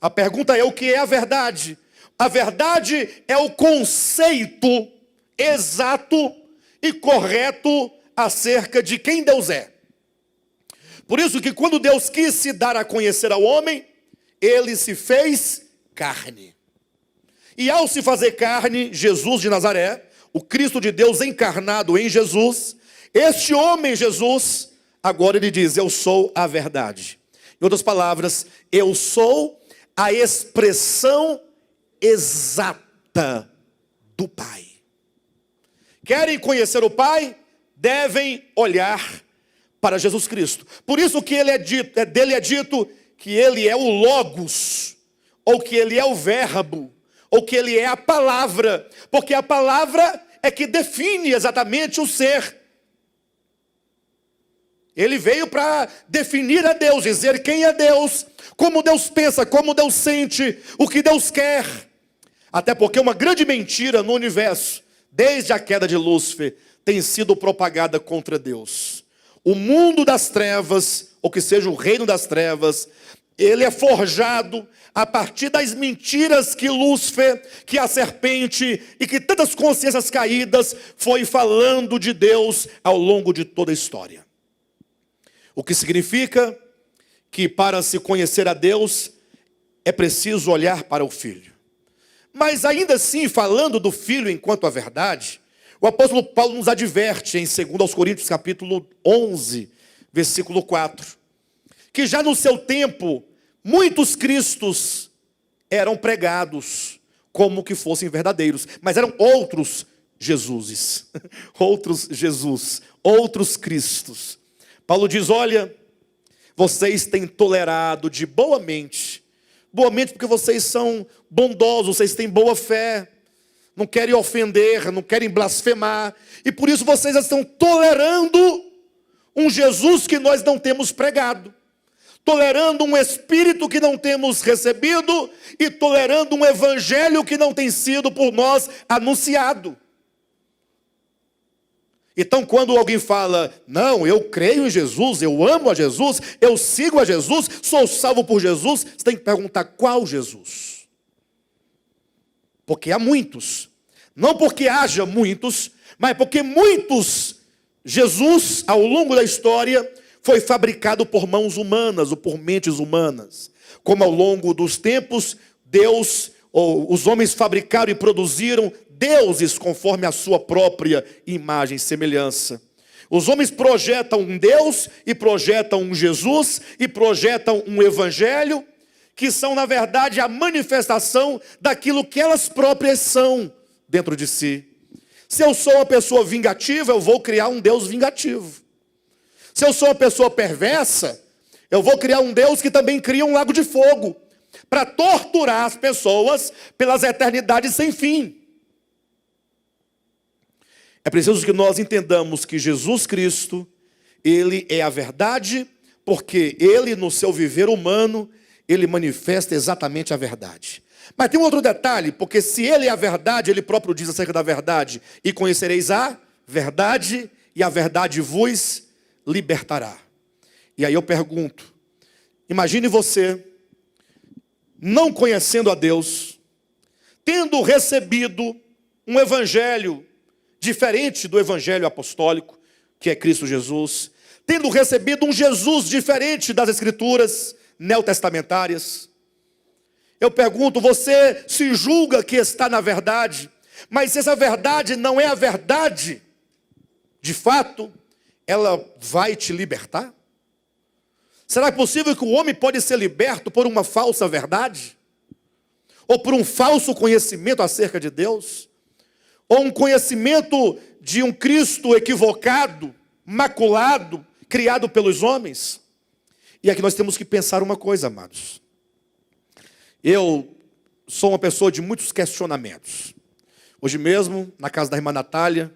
A pergunta é: o que é a verdade? A verdade é o conceito exato e correto acerca de quem Deus é. Por isso que quando Deus quis se dar a conhecer ao homem, ele se fez carne. E ao se fazer carne, Jesus de Nazaré, o Cristo de Deus encarnado em Jesus, este homem Jesus, agora ele diz: eu sou a verdade. Em outras palavras, eu sou a expressão exata do Pai. Querem conhecer o Pai? Devem olhar para Jesus Cristo. Por isso que dele é dito que ele é o Logos, ou que ele é o Verbo, ou que ele é a palavra, porque a palavra é que define exatamente o ser. Ele veio para definir a Deus, dizer quem é Deus, como Deus pensa, como Deus sente, o que Deus quer. Até porque uma grande mentira no universo, desde a queda de Lúcifer, tem sido propagada contra Deus. O mundo das trevas, ou que seja o reino das trevas, ele é forjado a partir das mentiras que Lúcifer, que a serpente e que tantas consciências caídas foi falando de Deus ao longo de toda a história. O que significa que para se conhecer a Deus é preciso olhar para o Filho. Mas ainda assim, falando do Filho enquanto a verdade, o apóstolo Paulo nos adverte em 2 Coríntios capítulo 11, versículo 4, que já no seu tempo, muitos cristos eram pregados como que fossem verdadeiros, mas eram outros Jesuses, outros Cristos. Paulo diz: olha, vocês têm tolerado de boa mente porque vocês são bondosos, vocês têm boa fé, não querem ofender, não querem blasfemar, e por isso vocês estão tolerando um Jesus que nós não temos pregado, tolerando um Espírito que não temos recebido, e tolerando um Evangelho que não tem sido por nós anunciado. Então quando alguém fala: não, eu creio em Jesus, eu amo a Jesus, eu sigo a Jesus, sou salvo por Jesus, você tem que perguntar: qual Jesus? Porque há muitos, não porque haja muitos, mas porque muitos Jesus ao longo da história foi fabricado por mãos humanas ou por mentes humanas. Como ao longo dos tempos, Deus, ou os homens fabricaram e produziram deuses conforme a sua própria imagem e semelhança. Os homens projetam um Deus, e projetam um Jesus, e projetam um Evangelho, que são na verdade a manifestação daquilo que elas próprias são dentro de si. Se eu sou uma pessoa vingativa, eu vou criar um Deus vingativo. Se eu sou uma pessoa perversa, eu vou criar um Deus que também cria um lago de fogo, para torturar as pessoas pelas eternidades sem fim. É preciso que nós entendamos que Jesus Cristo, ele é a verdade, porque ele no seu viver humano, ele manifesta exatamente a verdade. Mas tem um outro detalhe, porque se ele é a verdade, ele próprio diz acerca da verdade: e conhecereis a verdade, e a verdade vos libertará. E aí eu pergunto, imagine você, não conhecendo a Deus, tendo recebido um evangelho diferente do evangelho apostólico, que é Cristo Jesus, tendo recebido um Jesus diferente das escrituras neotestamentárias. Eu pergunto, você se julga que está na verdade, mas se essa verdade não é a verdade, de fato, ela vai te libertar? Será possível que o homem pode ser liberto por uma falsa verdade? Ou por um falso conhecimento acerca de Deus? Ou um conhecimento de um Cristo equivocado, maculado, criado pelos homens? E aqui nós temos que pensar uma coisa, amados. Eu sou uma pessoa de muitos questionamentos. Hoje mesmo, na casa da irmã Natália,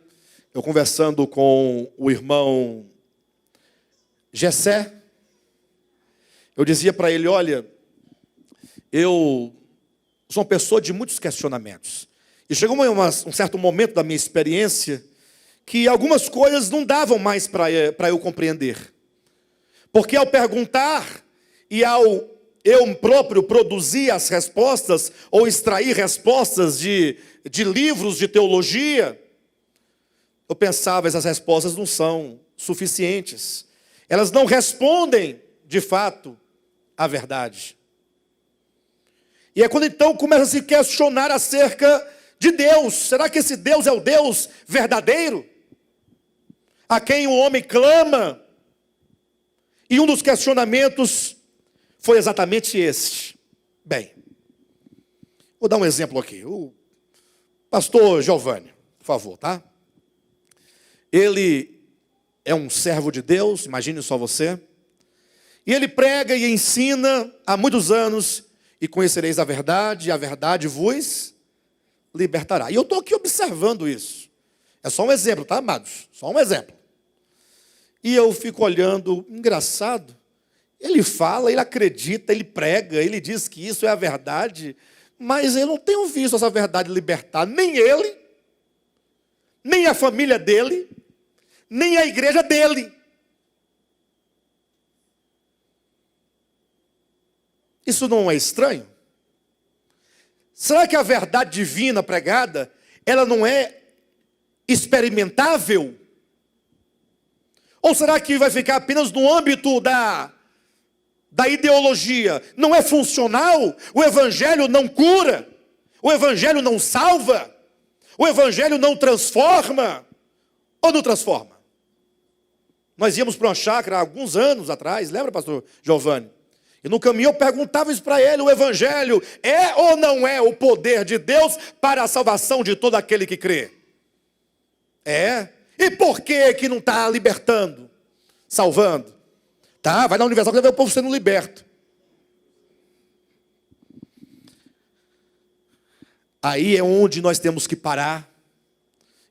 eu conversando com o irmão Gessé, eu dizia para ele: olha, eu sou uma pessoa de muitos questionamentos. E chegou um certo momento da minha experiência que algumas coisas não davam mais para eu compreender. Porque ao perguntar e ao eu próprio produzir as respostas, ou extrair respostas de livros de teologia, eu pensava, essas respostas não são suficientes. Elas não respondem, de fato, a verdade. E é quando então começa a se questionar acerca de Deus. Será que esse Deus é o Deus verdadeiro? A quem o homem clama? E um dos questionamentos foi exatamente este. Bem, vou dar um exemplo aqui. O pastor Giovanni, por favor, tá? Ele é um servo de Deus, imagine só você. E ele prega e ensina há muitos anos, e conhecereis a verdade vos libertará. E eu estou aqui observando isso. É só um exemplo, tá, amados? Só um exemplo. E eu fico olhando, engraçado, ele fala, ele acredita, ele prega, ele diz que isso é a verdade, mas eu não tenho visto essa verdade libertar nem ele, nem a família dele, nem a igreja dele. Isso não é estranho? Será que a verdade divina pregada, ela não é experimentável? Ou será que vai ficar apenas no âmbito da ideologia? Não é funcional? O evangelho não cura? O evangelho não salva? O evangelho não transforma? Ou não transforma? Nós íamos para uma chácara há alguns anos atrás, lembra, pastor Giovanni? E no caminho eu perguntava isso para ele, o evangelho é ou não é o poder de Deus para a salvação de todo aquele que crê? É. E por que não está libertando, salvando? Tá, vai na Universal que vai ver o povo sendo liberto. Aí é onde nós temos que parar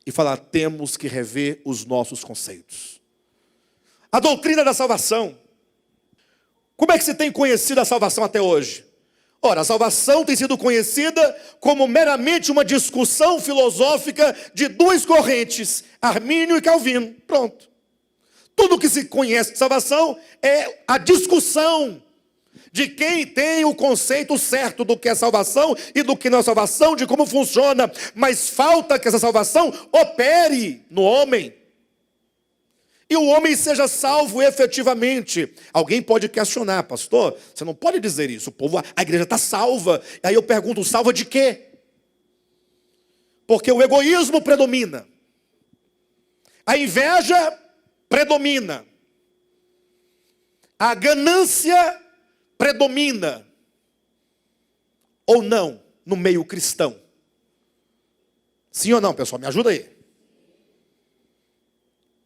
e falar, temos que rever os nossos conceitos. A doutrina da salvação. Como é que se tem conhecido a salvação até hoje? Ora, a salvação tem sido conhecida como meramente uma discussão filosófica de duas correntes, Armínio e Calvino. Pronto. Tudo que se conhece de salvação é a discussão de quem tem o conceito certo do que é salvação e do que não é salvação, de como funciona. Mas falta que essa salvação opere no homem. E o homem seja salvo efetivamente. Alguém pode questionar, pastor, você não pode dizer isso. O povo, a igreja está salva. Aí eu pergunto, salva de quê? Porque o egoísmo predomina. A inveja predomina. A ganância predomina. Ou não, no meio cristão. Sim ou não, pessoal? Me ajuda aí.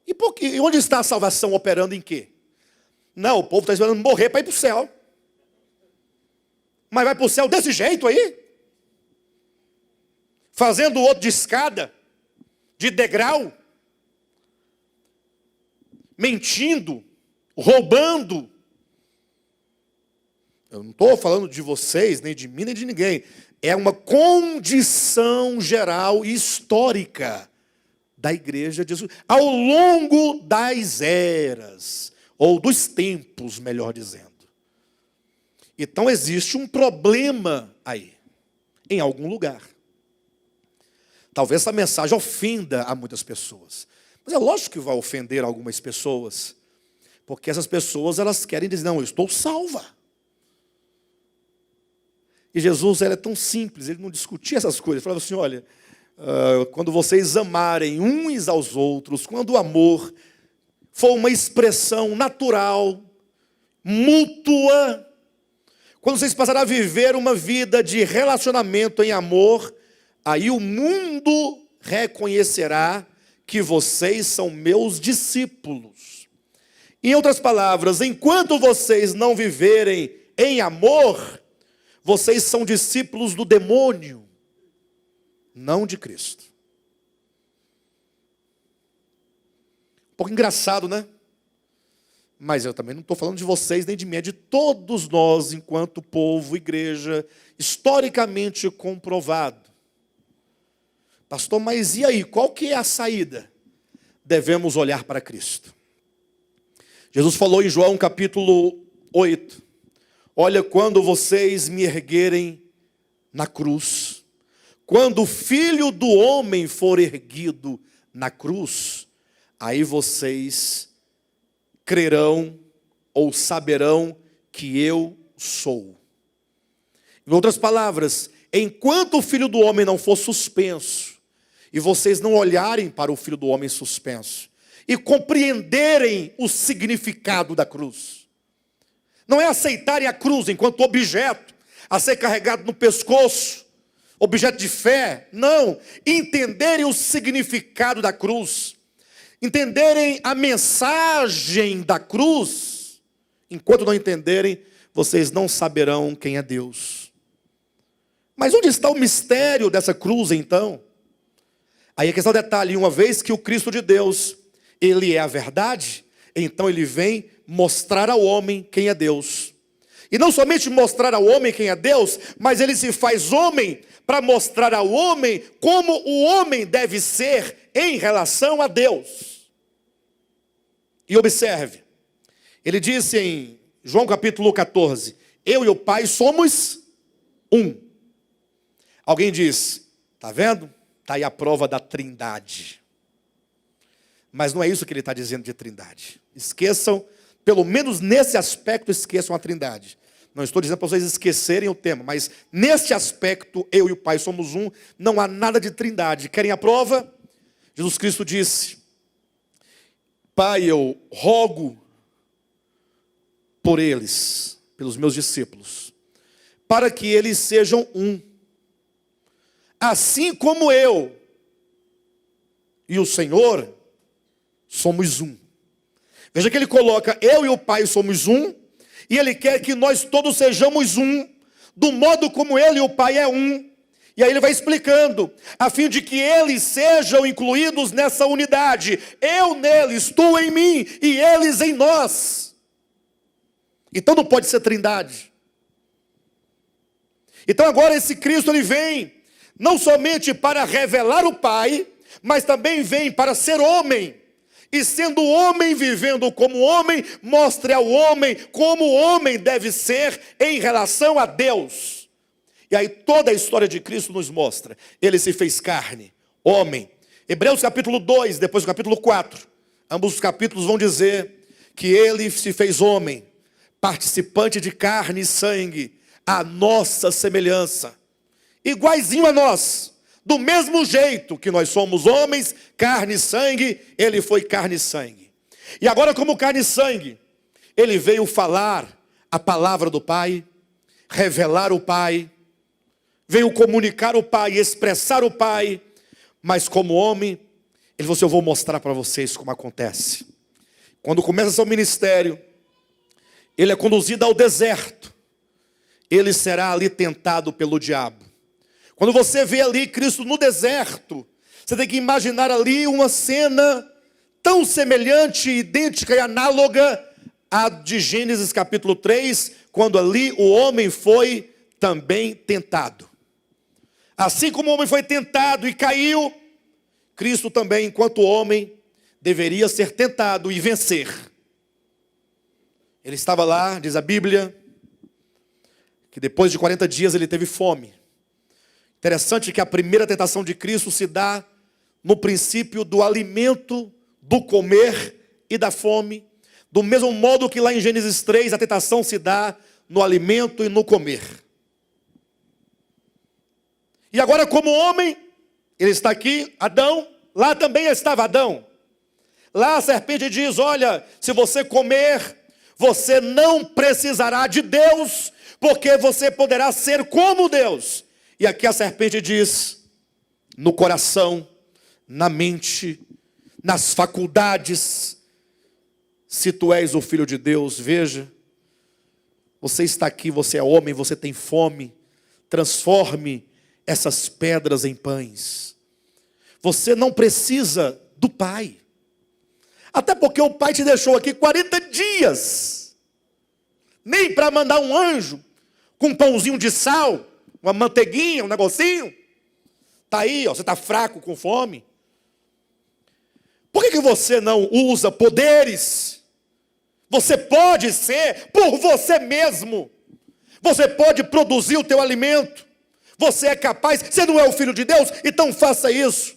E onde está a salvação operando em quê? Não, o povo está esperando morrer para ir para o céu. Mas vai para o céu desse jeito aí? Fazendo o outro de escada, de degrau, mentindo, roubando. Eu não estou falando de vocês, nem de mim, nem de ninguém. É uma condição geral e histórica da igreja de Jesus, ao longo das eras, ou dos tempos, melhor dizendo. Então existe um problema aí, em algum lugar. Talvez essa mensagem ofenda a muitas pessoas. Mas é lógico que vai ofender algumas pessoas, porque essas pessoas, elas querem dizer, não, eu estou salva. E Jesus era tão simples, ele não discutia essas coisas, ele falava assim, olha, quando vocês amarem uns aos outros, quando o amor for uma expressão natural, mútua, quando vocês passarem a viver uma vida de relacionamento em amor, aí o mundo reconhecerá que vocês são meus discípulos. Em outras palavras, enquanto vocês não viverem em amor, vocês são discípulos do demônio, não de Cristo. Um pouco engraçado, né? Mas eu também não estou falando de vocês nem de mim, é de todos nós, enquanto povo, igreja, historicamente comprovado. Pastor, mas e aí? Qual que é a saída? devemos olhar para Cristo. Jesus falou em João capítulo 8, olha, quando vocês me erguerem na cruz, quando o Filho do Homem for erguido na cruz, aí vocês crerão ou saberão que eu sou. Em outras palavras, enquanto o Filho do Homem não for suspenso, e vocês não olharem para o Filho do Homem suspenso, e compreenderem o significado da cruz, não é aceitarem a cruz enquanto objeto a ser carregado no pescoço, objeto de fé, não, entenderem o significado da cruz, entenderem a mensagem da cruz, enquanto não entenderem, vocês não saberão quem é Deus. Mas onde está o mistério dessa cruz então? Aí a questão do detalhe, uma vez que o Cristo de Deus, Ele é a verdade, então Ele vem mostrar ao homem quem é Deus. E não somente mostrar ao homem quem é Deus, mas Ele se faz homem para mostrar ao homem como o homem deve ser em relação a Deus. E observe, Ele disse em João capítulo 14, eu e o Pai somos um. Alguém diz, está vendo? Está aí a prova da trindade. Mas não é isso que ele está dizendo de trindade. Esqueçam, pelo menos nesse aspecto, esqueçam a trindade. Não estou dizendo para vocês esquecerem o tema, mas neste aspecto, eu e o Pai somos um, não há nada de trindade. Querem a prova? Jesus Cristo disse, Pai, eu rogo por eles, pelos meus discípulos, para que eles sejam um, assim como eu e o Senhor somos um. Veja que ele coloca, eu e o Pai somos um, e ele quer que nós todos sejamos um, do modo como ele e o Pai é um. E aí ele vai explicando, a fim de que eles sejam incluídos nessa unidade, eu neles, tu em mim, e eles em nós. Então não pode ser trindade. Então agora esse Cristo, ele vem, não somente para revelar o Pai, mas também vem para ser homem. E sendo homem, vivendo como homem, mostre ao homem como o homem deve ser em relação a Deus. E aí toda a história de Cristo nos mostra. Ele se fez carne, homem. Hebreus capítulo 2, depois do capítulo 4. Ambos os capítulos vão dizer que ele se fez homem, participante de carne e sangue, a nossa semelhança. Iguaizinho a nós, do mesmo jeito que nós somos homens, carne e sangue, ele foi carne e sangue. E agora como carne e sangue, ele veio falar a palavra do Pai, revelar o Pai, veio comunicar o Pai, expressar o Pai, mas como homem, ele falou assim, eu vou mostrar para vocês como acontece. Quando começa seu ministério, ele é conduzido ao deserto, ele será ali tentado pelo diabo. Quando você vê ali Cristo no deserto, você tem que imaginar ali uma cena tão semelhante, idêntica e análoga à de Gênesis capítulo 3, quando ali o homem foi também tentado. Assim como o homem foi tentado e caiu, Cristo também, enquanto homem, deveria ser tentado e vencer. Ele estava lá, diz a Bíblia, que depois de 40 dias ele teve fome. Interessante que a primeira tentação de Cristo se dá no princípio do alimento, do comer e da fome. Do mesmo modo que lá em Gênesis 3 a tentação se dá no alimento e no comer. E agora como homem, ele está aqui, Adão, lá também estava Adão. Lá a serpente diz, olha, se você comer, você não precisará de Deus, porque você poderá ser como Deus. E aqui a serpente diz, no coração, na mente, nas faculdades, se tu és o Filho de Deus, veja, você está aqui, você é homem, você tem fome, transforme essas pedras em pães. Você não precisa do Pai, até porque o Pai te deixou aqui 40 dias, nem para mandar um anjo com um pãozinho de sal, uma manteiguinha, um negocinho. Está aí, ó, você está fraco, com fome. Por que você não usa poderes? Você pode ser por você mesmo. Você pode produzir o teu alimento. Você é capaz, você não é o filho de Deus, então faça isso.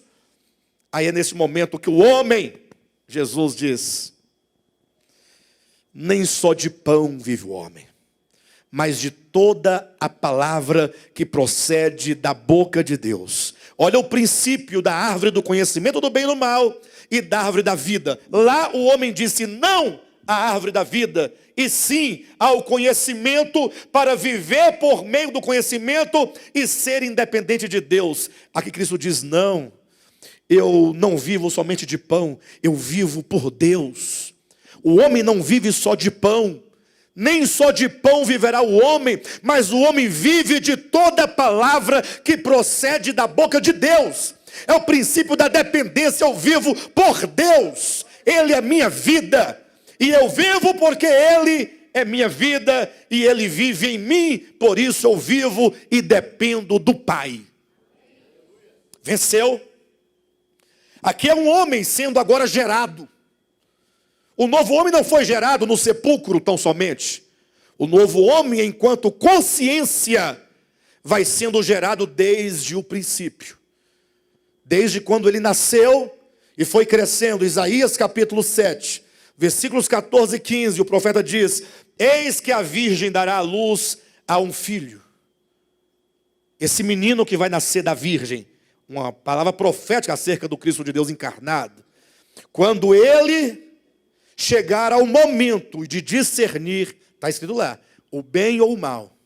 Aí é nesse momento que o homem, Jesus diz, nem só de pão vive o homem, mas de toda a palavra que procede da boca de Deus. Olha o princípio da árvore do conhecimento do bem e do mal e da árvore da vida. Lá o homem disse não à árvore da vida, e sim ao conhecimento, para viver por meio do conhecimento e ser independente de Deus. Aqui Cristo diz não, eu não vivo somente de pão, eu vivo por Deus. O homem não vive só de pão, nem só de pão viverá o homem, mas o homem vive de toda palavra que procede da boca de Deus. É o princípio da dependência, eu vivo por Deus, Ele é minha vida, e eu vivo porque Ele é minha vida, e Ele vive em mim, por isso eu vivo e dependo do Pai. Venceu? Aqui é um homem sendo agora gerado. O novo homem não foi gerado no sepulcro tão somente. O novo homem, enquanto consciência, vai sendo gerado desde o princípio. Desde quando ele nasceu e foi crescendo. Isaías capítulo 7, versículos 14 e 15, o profeta diz, eis que a virgem dará à luz a um filho. Esse menino que vai nascer da virgem, uma palavra profética acerca do Cristo de Deus encarnado. Quando ele chegar ao momento de discernir, está escrito lá, o bem ou o mal,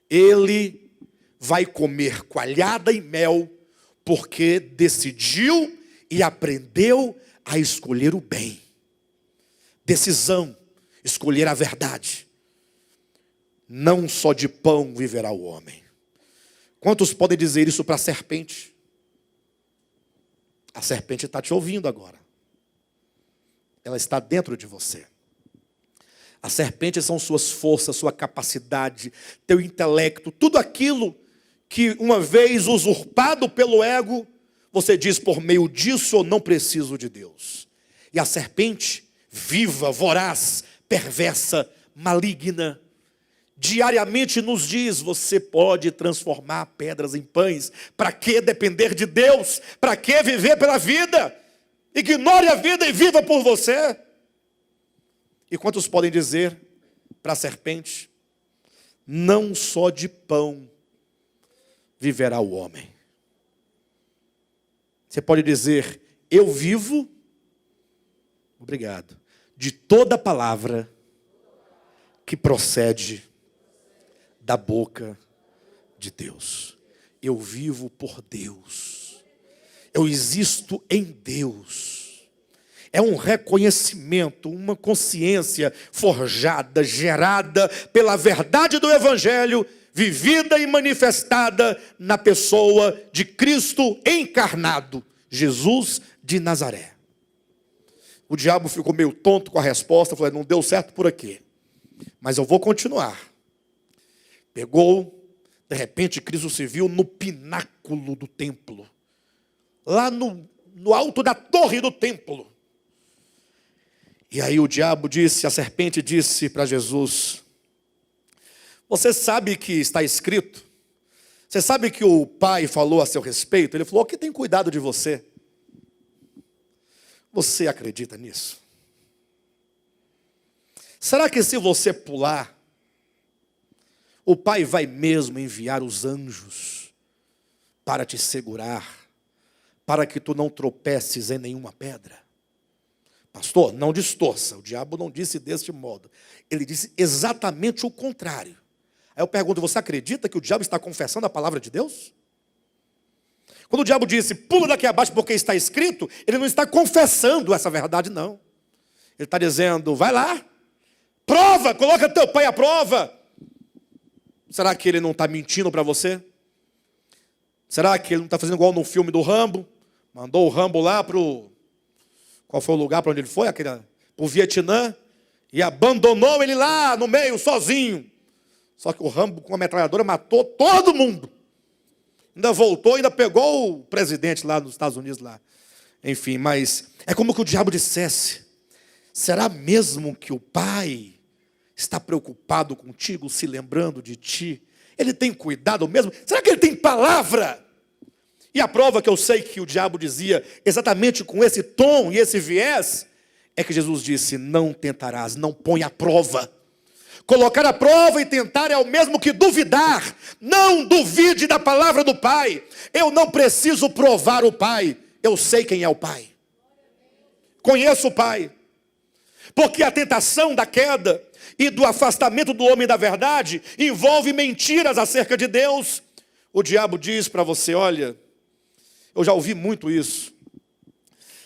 ele vai comer coalhada e mel, porque decidiu e aprendeu a escolher o bem. Decisão, escolher a verdade. Não só de pão viverá o homem. Quantos podem dizer isso para a serpente? A serpente está te ouvindo agora. Ela está dentro de você. A serpente são suas forças, sua capacidade, teu intelecto, tudo aquilo que uma vez usurpado pelo ego, você diz, por meio disso eu não preciso de Deus. E a serpente, viva, voraz, perversa, maligna, diariamente nos diz, você pode transformar pedras em pães. Para que depender de Deus? Para que viver pela vida? Ignore a vida e viva por você. E quantos podem dizer para a serpente, não só de pão viverá o homem. Você pode dizer, eu vivo, obrigado, de toda palavra que procede da boca de Deus. Eu vivo por Deus. Eu existo em Deus. É um reconhecimento, uma consciência forjada, gerada pela verdade do Evangelho, vivida e manifestada na pessoa de Cristo encarnado, Jesus de Nazaré. O diabo ficou meio tonto com a resposta, falou, não deu certo por aqui, mas eu vou continuar. Pegou, de repente Cristo se viu no pináculo do templo, lá no alto da torre do templo. E aí o diabo disse, a serpente disse para Jesus, você sabe que está escrito? Você sabe que o Pai falou a seu respeito? Ele falou, que tem cuidado de você. Você acredita nisso? Será que se você pular, o Pai vai mesmo enviar os anjos para te segurar, para que tu não tropeces em nenhuma pedra? Pastor, não distorça, o diabo não disse deste modo. Ele disse exatamente o contrário. Aí eu pergunto, você acredita que o diabo está confessando a palavra de Deus? Quando o diabo disse, pula daqui abaixo porque está escrito, ele não está confessando essa verdade, não. Ele está dizendo, vai lá, prova, coloca teu pai à prova. Será que ele não está mentindo para você? Será que ele não está fazendo igual no filme do Rambo? Mandou o Rambo lá para o... Qual foi o lugar para onde ele foi? Para o Vietnã. E abandonou ele lá no meio, sozinho. Só que o Rambo, com a metralhadora, matou todo mundo. Ainda voltou, ainda pegou o presidente lá nos Estados Unidos. Lá. Enfim, mas é como que o diabo dissesse: será mesmo que o Pai está preocupado contigo, se lembrando de ti? Ele tem cuidado mesmo? Será que ele tem palavra? E a prova que eu sei que o diabo dizia exatamente com esse tom e esse viés, é que Jesus disse: não tentarás, não põe à prova. Colocar à prova e tentar é o mesmo que duvidar. Não duvide da palavra do Pai. Eu não preciso provar o Pai. Eu sei quem é o Pai. Conheço o Pai. Porque a tentação da queda e do afastamento do homem da verdade envolve mentiras acerca de Deus. O diabo diz para você: olha, eu já ouvi muito isso.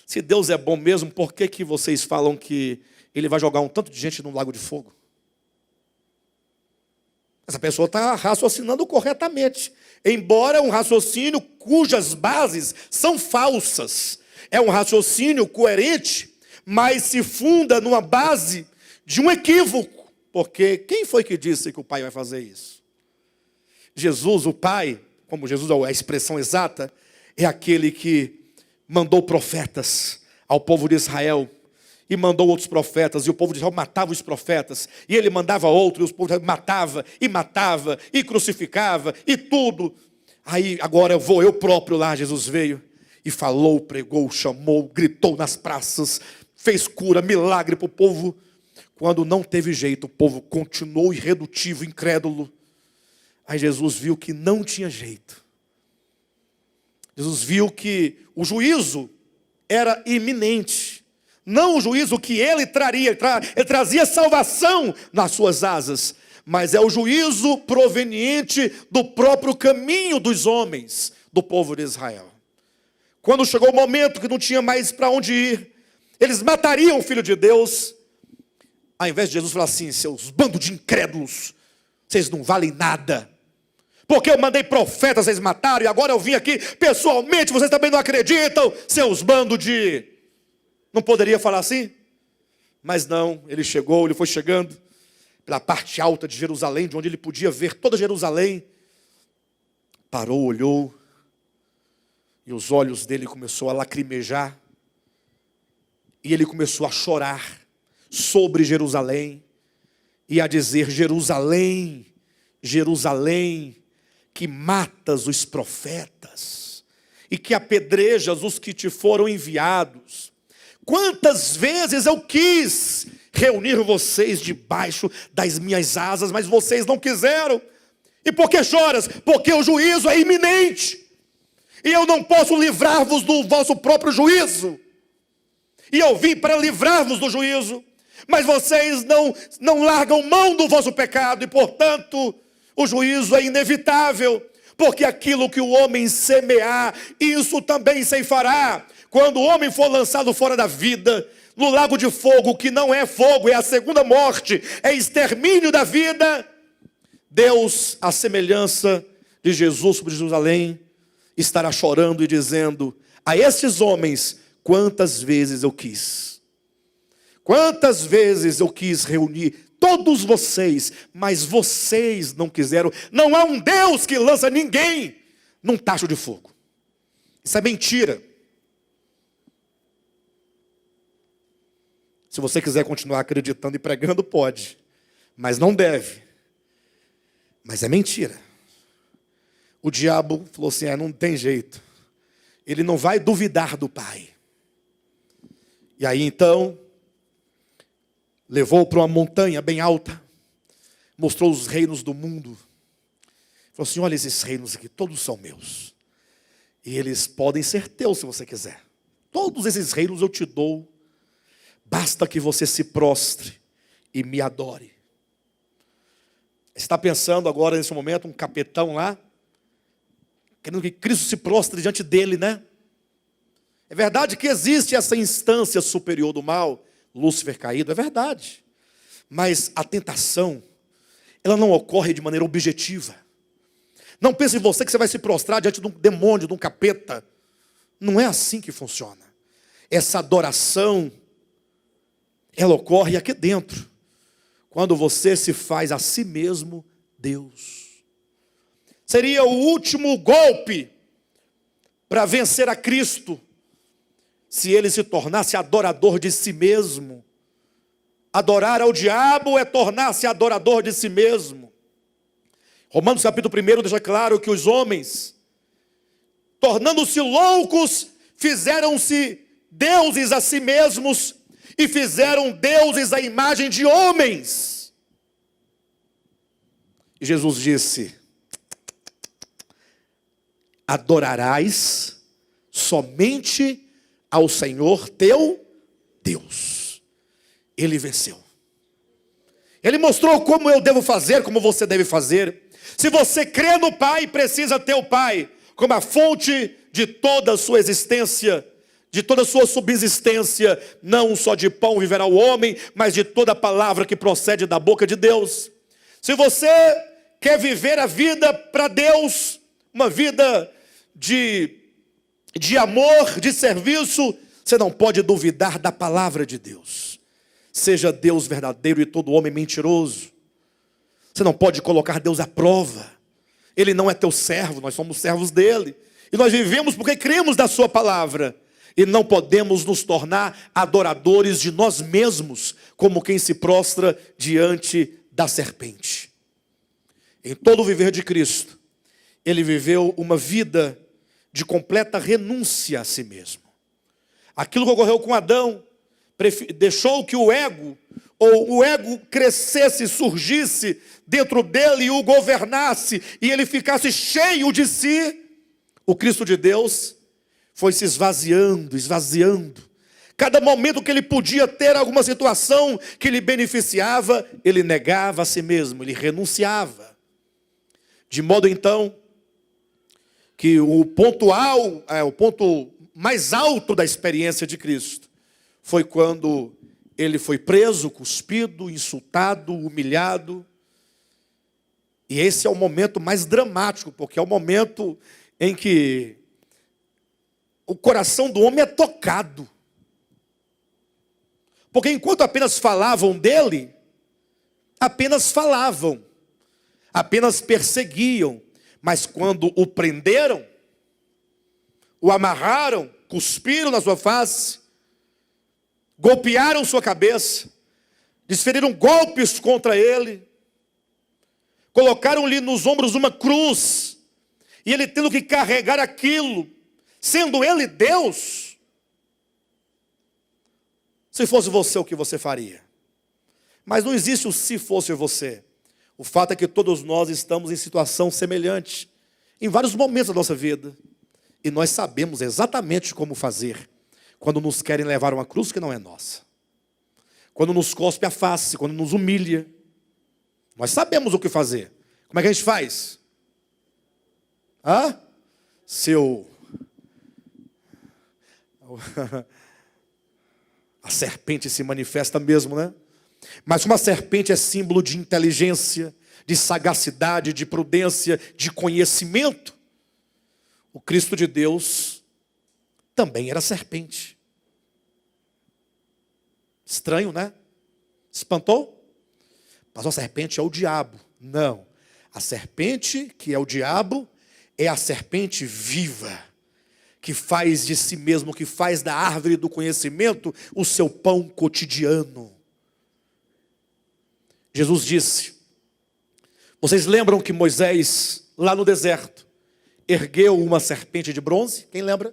Se Deus é bom mesmo, por que que vocês falam que Ele vai jogar um tanto de gente num lago de fogo? Essa pessoa está raciocinando corretamente, embora um raciocínio cujas bases são falsas. É um raciocínio coerente, mas se funda numa base de um equívoco. Porque quem foi que disse que o Pai vai fazer isso? Jesus, o Pai, como Jesus é a expressão exata, é aquele que mandou profetas ao povo de Israel. E mandou outros profetas, e o povo de Israel matava os profetas, e ele mandava outros, e o povo de Israel matava, e crucificava, e tudo. Aí agora eu próprio lá, Jesus veio, e falou, pregou, chamou, gritou nas praças, fez cura, milagre para o povo. Quando não teve jeito, o povo continuou irredutível, incrédulo. Aí Jesus viu que não tinha jeito. Jesus viu que o juízo era iminente. Não o juízo que ele traria, ele trazia salvação nas suas asas, mas é o juízo proveniente do próprio caminho dos homens, do povo de Israel. Quando chegou o momento que não tinha mais para onde ir, eles matariam o Filho de Deus. Ao invés de Jesus falar assim: seus bandos de incrédulos, vocês não valem nada. Porque eu mandei profetas, vocês mataram, e agora eu vim aqui pessoalmente, vocês também não acreditam, seus bandos de... Não poderia falar assim? Mas não, ele foi chegando pela parte alta de Jerusalém, de onde ele podia ver toda Jerusalém. Parou, olhou, e os olhos dele começou a lacrimejar, e ele começou a chorar sobre Jerusalém, e a dizer: Jerusalém, Jerusalém, que matas os profetas, e que apedrejas os que te foram enviados. Quantas vezes eu quis reunir vocês debaixo das minhas asas, mas vocês não quiseram. E por que choras? Porque o juízo é iminente. E eu não posso livrar-vos do vosso próprio juízo. E eu vim para livrar-vos do juízo. Mas vocês não largam mão do vosso pecado. E portanto, o juízo é inevitável. Porque aquilo que o homem semear, isso também ceifará. Quando o homem for lançado fora da vida, no lago de fogo, que não é fogo, é a segunda morte, é extermínio da vida, Deus, à semelhança de Jesus sobre Jerusalém, estará chorando e dizendo a estes homens: quantas vezes eu quis reunir todos vocês, mas vocês não quiseram. Não há um Deus que lança ninguém num tacho de fogo. Isso é mentira. Se você quiser continuar acreditando e pregando, pode, mas não deve. Mas é mentira. O diabo falou assim: não tem jeito. Ele não vai duvidar do Pai. E aí então, levou para uma montanha bem alta, mostrou os reinos do mundo. Falou assim: olha esses reinos aqui, todos são meus. E eles podem ser teus se você quiser. Todos esses reinos eu te dou. Basta que você se prostre e me adore. Você está pensando agora, nesse momento, um capetão lá, querendo que Cristo se prostre diante dele, né? É verdade que existe essa instância superior do mal, Lúcifer caído, é verdade. Mas a tentação, ela não ocorre de maneira objetiva. Não pense em você que você vai se prostrar diante de um demônio, de um capeta. Não é assim que funciona. Essa adoração, ela ocorre aqui dentro, quando você se faz a si mesmo Deus. Seria o último golpe para vencer a Cristo, se ele se tornasse adorador de si mesmo. Adorar ao diabo é tornar-se adorador de si mesmo. Romanos capítulo 1 deixa claro que os homens, tornando-se loucos, fizeram-se deuses a si mesmos e fizeram deuses à imagem de homens. E Jesus disse: adorarás somente ao Senhor teu Deus. Ele venceu. Ele mostrou como eu devo fazer, como você deve fazer. Se você crê no Pai, precisa ter o Pai como a fonte de toda a sua existência, de toda a sua subsistência. Não só de pão viverá o homem, mas de toda a palavra que procede da boca de Deus. Se você quer viver a vida para Deus, uma vida de amor, de serviço, você não pode duvidar da palavra de Deus. Seja Deus verdadeiro e todo homem mentiroso. Você não pode colocar Deus à prova. Ele não é teu servo, nós somos servos dele. E nós vivemos porque cremos na sua palavra. E não podemos nos tornar adoradores de nós mesmos, como quem se prostra diante da serpente. Em todo o viver de Cristo, ele viveu uma vida de completa renúncia a si mesmo. Aquilo que ocorreu com Adão, deixou que o ego crescesse, surgisse dentro dele e o governasse, e ele ficasse cheio de si. O Cristo de Deus foi se esvaziando. Cada momento que ele podia ter alguma situação que lhe beneficiava, ele negava a si mesmo, ele renunciava. De modo então, que o ponto mais alto da experiência de Cristo foi quando ele foi preso, cuspido, insultado, humilhado. E esse é o momento mais dramático, porque é o momento em que o coração do homem é tocado. Porque enquanto apenas falavam dele, apenas falavam, apenas perseguiam. Mas quando o prenderam, o amarraram, cuspiram na sua face, golpearam sua cabeça, desferiram golpes contra ele, colocaram-lhe nos ombros uma cruz, e ele tendo que carregar aquilo, sendo ele Deus. Se fosse você, o que você faria? Mas não existe o se fosse você. O fato é que todos nós estamos em situação semelhante, em vários momentos da nossa vida, e nós sabemos exatamente como fazer, quando nos querem levar uma cruz que não é nossa, quando nos cospe a face, quando nos humilha, nós sabemos o que fazer. Como é que a gente faz? A serpente se manifesta mesmo, né? Mas como a serpente é símbolo de inteligência, de sagacidade, de prudência, de conhecimento, o Cristo de Deus também era serpente. Estranho, né? Espantou? Mas a serpente é o diabo. Não. A serpente, que é o diabo, é a serpente viva, que faz de si mesmo, que faz da árvore do conhecimento o seu pão cotidiano. Jesus disse, vocês lembram que Moisés, lá no deserto, ergueu uma serpente de bronze? Quem lembra?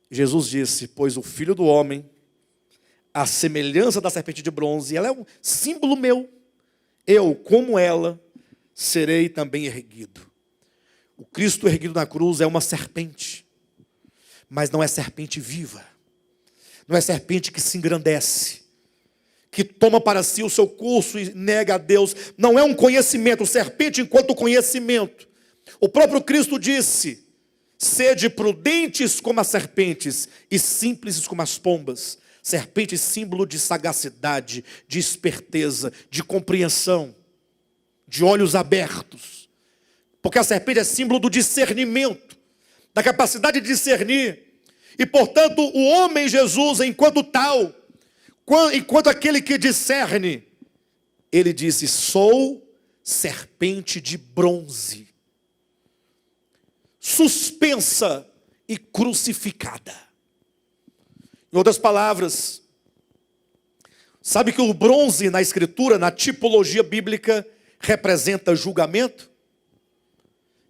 Jesus disse, pois o Filho do Homem, a semelhança da serpente de bronze, ela é um símbolo meu. Eu, como ela, serei também erguido. O Cristo erguido na cruz é uma serpente, mas não é serpente viva. Não é serpente que se engrandece, que toma para si o seu curso e nega a Deus. Não é um conhecimento, serpente enquanto conhecimento. O próprio Cristo disse, sede prudentes como as serpentes e simples como as pombas. Serpente, símbolo de sagacidade, de esperteza, de compreensão, de olhos abertos. Porque a serpente é símbolo do discernimento, da capacidade de discernir. E, portanto, o homem Jesus, enquanto tal, enquanto aquele que discerne, ele disse, sou serpente de bronze, suspensa e crucificada. Em outras palavras, sabe que o bronze na escritura, na tipologia bíblica, representa julgamento?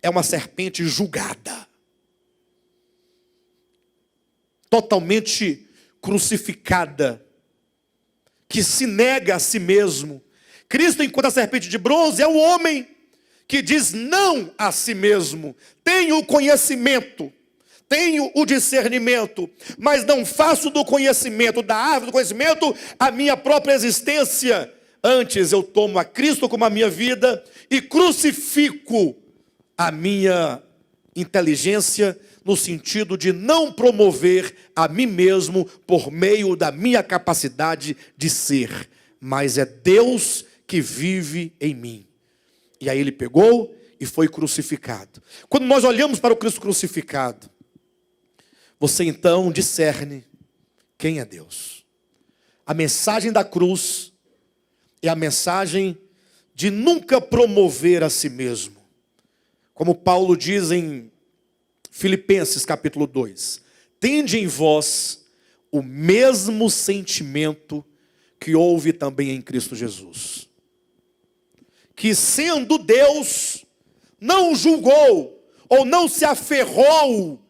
É uma serpente julgada, totalmente crucificada, que se nega a si mesmo. Cristo, enquanto a serpente de bronze, é o homem que diz não a si mesmo. Tenho o conhecimento, tenho o discernimento, mas não faço do conhecimento, da árvore do conhecimento, a minha própria existência. Antes eu tomo a Cristo como a minha vida e crucifico a minha inteligência, no sentido de não promover a mim mesmo por meio da minha capacidade de ser, mas é Deus que vive em mim. E aí ele pegou e foi crucificado. Quando nós olhamos para o Cristo crucificado, você então discerne quem é Deus. A mensagem da cruz é a mensagem de nunca promover a si mesmo. Como Paulo diz em Filipenses capítulo 2, tende em vós o mesmo sentimento que houve também em Cristo Jesus, que sendo Deus, não julgou ou não se aferrou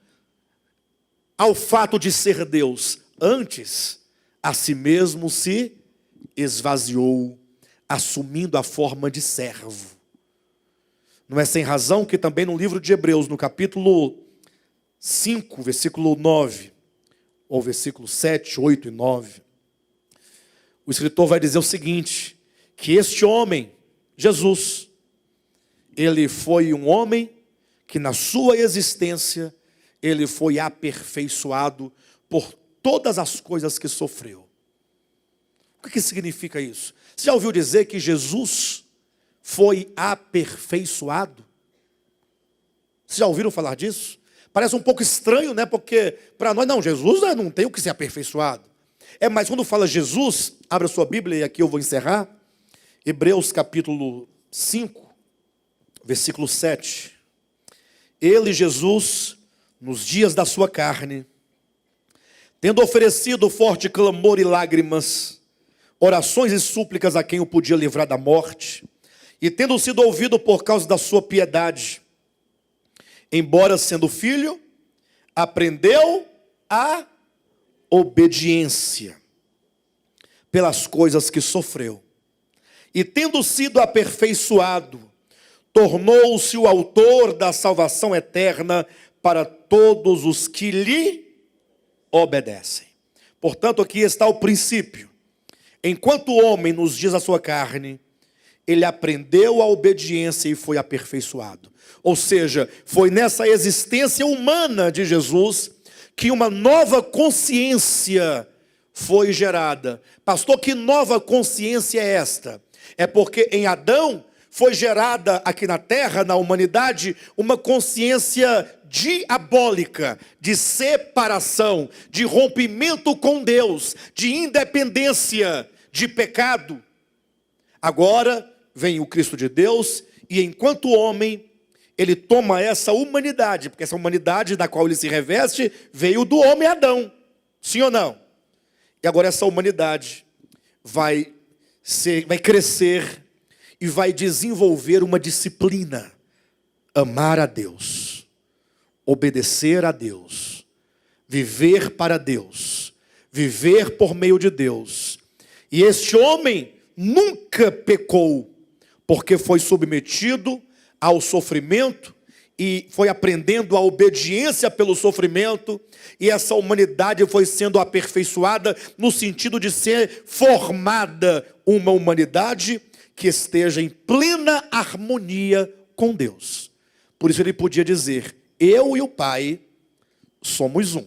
ao fato de ser Deus, antes a si mesmo se esvaziou, assumindo a forma de servo. Não é sem razão que também no livro de Hebreus, no capítulo 5, versículo 9, ou versículo 7, 8 e 9, o escritor vai dizer o seguinte, que este homem, Jesus, ele foi um homem que na sua existência, ele foi aperfeiçoado por todas as coisas que sofreu. O que significa isso? Você já ouviu dizer que Jesus foi aperfeiçoado? Vocês já ouviram falar disso? Parece um pouco estranho, né? Porque para nós, não, Jesus não tem o que ser aperfeiçoado. Mas quando fala Jesus, abra sua Bíblia e aqui eu vou encerrar. Hebreus capítulo 5, versículo 7. Ele, Jesus, nos dias da sua carne, tendo oferecido forte clamor e lágrimas, orações e súplicas a quem o podia livrar da morte, e tendo sido ouvido por causa da sua piedade, embora sendo filho, aprendeu a obediência pelas coisas que sofreu. E tendo sido aperfeiçoado, tornou-se o autor da salvação eterna para todos os que lhe obedecem. Portanto, aqui está o princípio. Enquanto o homem, nos dias da sua carne, ele aprendeu a obediência e foi aperfeiçoado. Ou seja, foi nessa existência humana de Jesus que uma nova consciência foi gerada. Pastor, que nova consciência é esta? É porque em Adão foi gerada aqui na terra, na humanidade, uma consciência diabólica, de separação, de rompimento com Deus, de independência, de pecado. Agora vem o Cristo de Deus e enquanto homem, ele toma essa humanidade, porque essa humanidade da qual ele se reveste veio do homem Adão, sim ou não? E agora essa humanidade vai crescer e vai desenvolver uma disciplina, amar a Deus, obedecer a Deus, viver para Deus, viver por meio de Deus. E este homem nunca pecou, porque foi submetido ao sofrimento e foi aprendendo a obediência pelo sofrimento, e essa humanidade foi sendo aperfeiçoada no sentido de ser formada uma humanidade que esteja em plena harmonia com Deus. Por isso ele podia dizer, eu e o Pai somos um.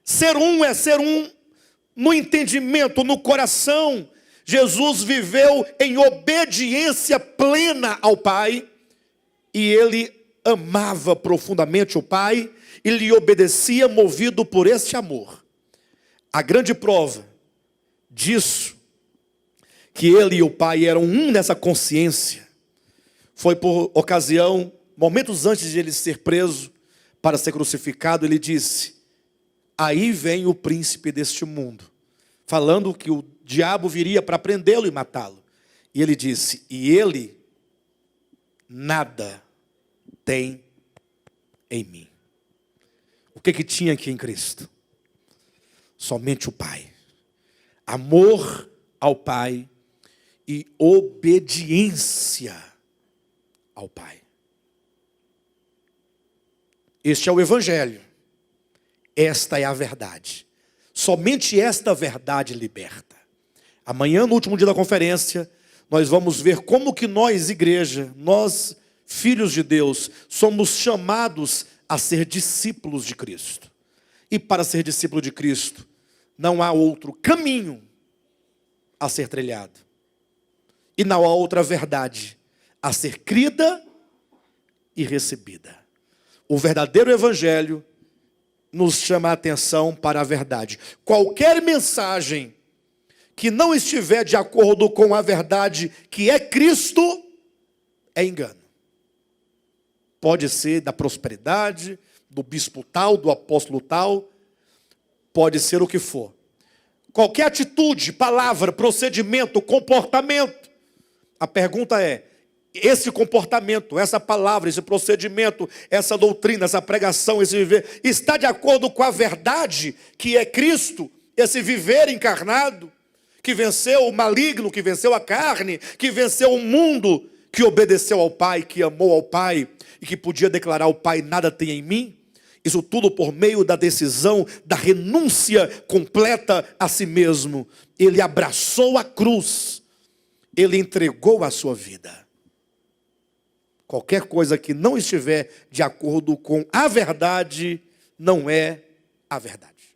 Ser um é ser um no entendimento, no coração. Jesus viveu em obediência plena ao Pai, e ele amava profundamente o Pai, e lhe obedecia movido por este amor. A grande prova disso, que ele e o Pai eram um nessa consciência, foi por ocasião, momentos antes de ele ser preso, para ser crucificado, ele disse: aí vem o príncipe deste mundo, falando que o diabo viria para prendê-lo e matá-lo. E ele disse: e ele nada tem em mim. O que tinha aqui em Cristo? Somente o Pai. Amor ao Pai e obediência ao Pai. Este é o Evangelho. Esta é a verdade. Somente esta verdade liberta. Amanhã, no último dia da conferência, nós vamos ver como que nós, igreja, nós, filhos de Deus, somos chamados a ser discípulos de Cristo. E para ser discípulo de Cristo, não há outro caminho a ser trilhado. E não há outra verdade a ser crida e recebida. O verdadeiro Evangelho nos chama a atenção para a verdade. Qualquer mensagem que não estiver de acordo com a verdade que é Cristo, é engano. Pode ser da prosperidade, do bispo tal, do apóstolo tal, pode ser o que for. Qualquer atitude, palavra, procedimento, comportamento. A pergunta é: esse comportamento, essa palavra, esse procedimento, essa doutrina, essa pregação, esse viver, está de acordo com a verdade que é Cristo, esse viver encarnado, que venceu o maligno, que venceu a carne, que venceu o mundo, que obedeceu ao Pai, que amou ao Pai e que podia declarar ao Pai: nada tem em mim? Isso tudo por meio da decisão, da renúncia completa a si mesmo. Ele abraçou a cruz, ele entregou a sua vida. Qualquer coisa que não estiver de acordo com a verdade, não é a verdade.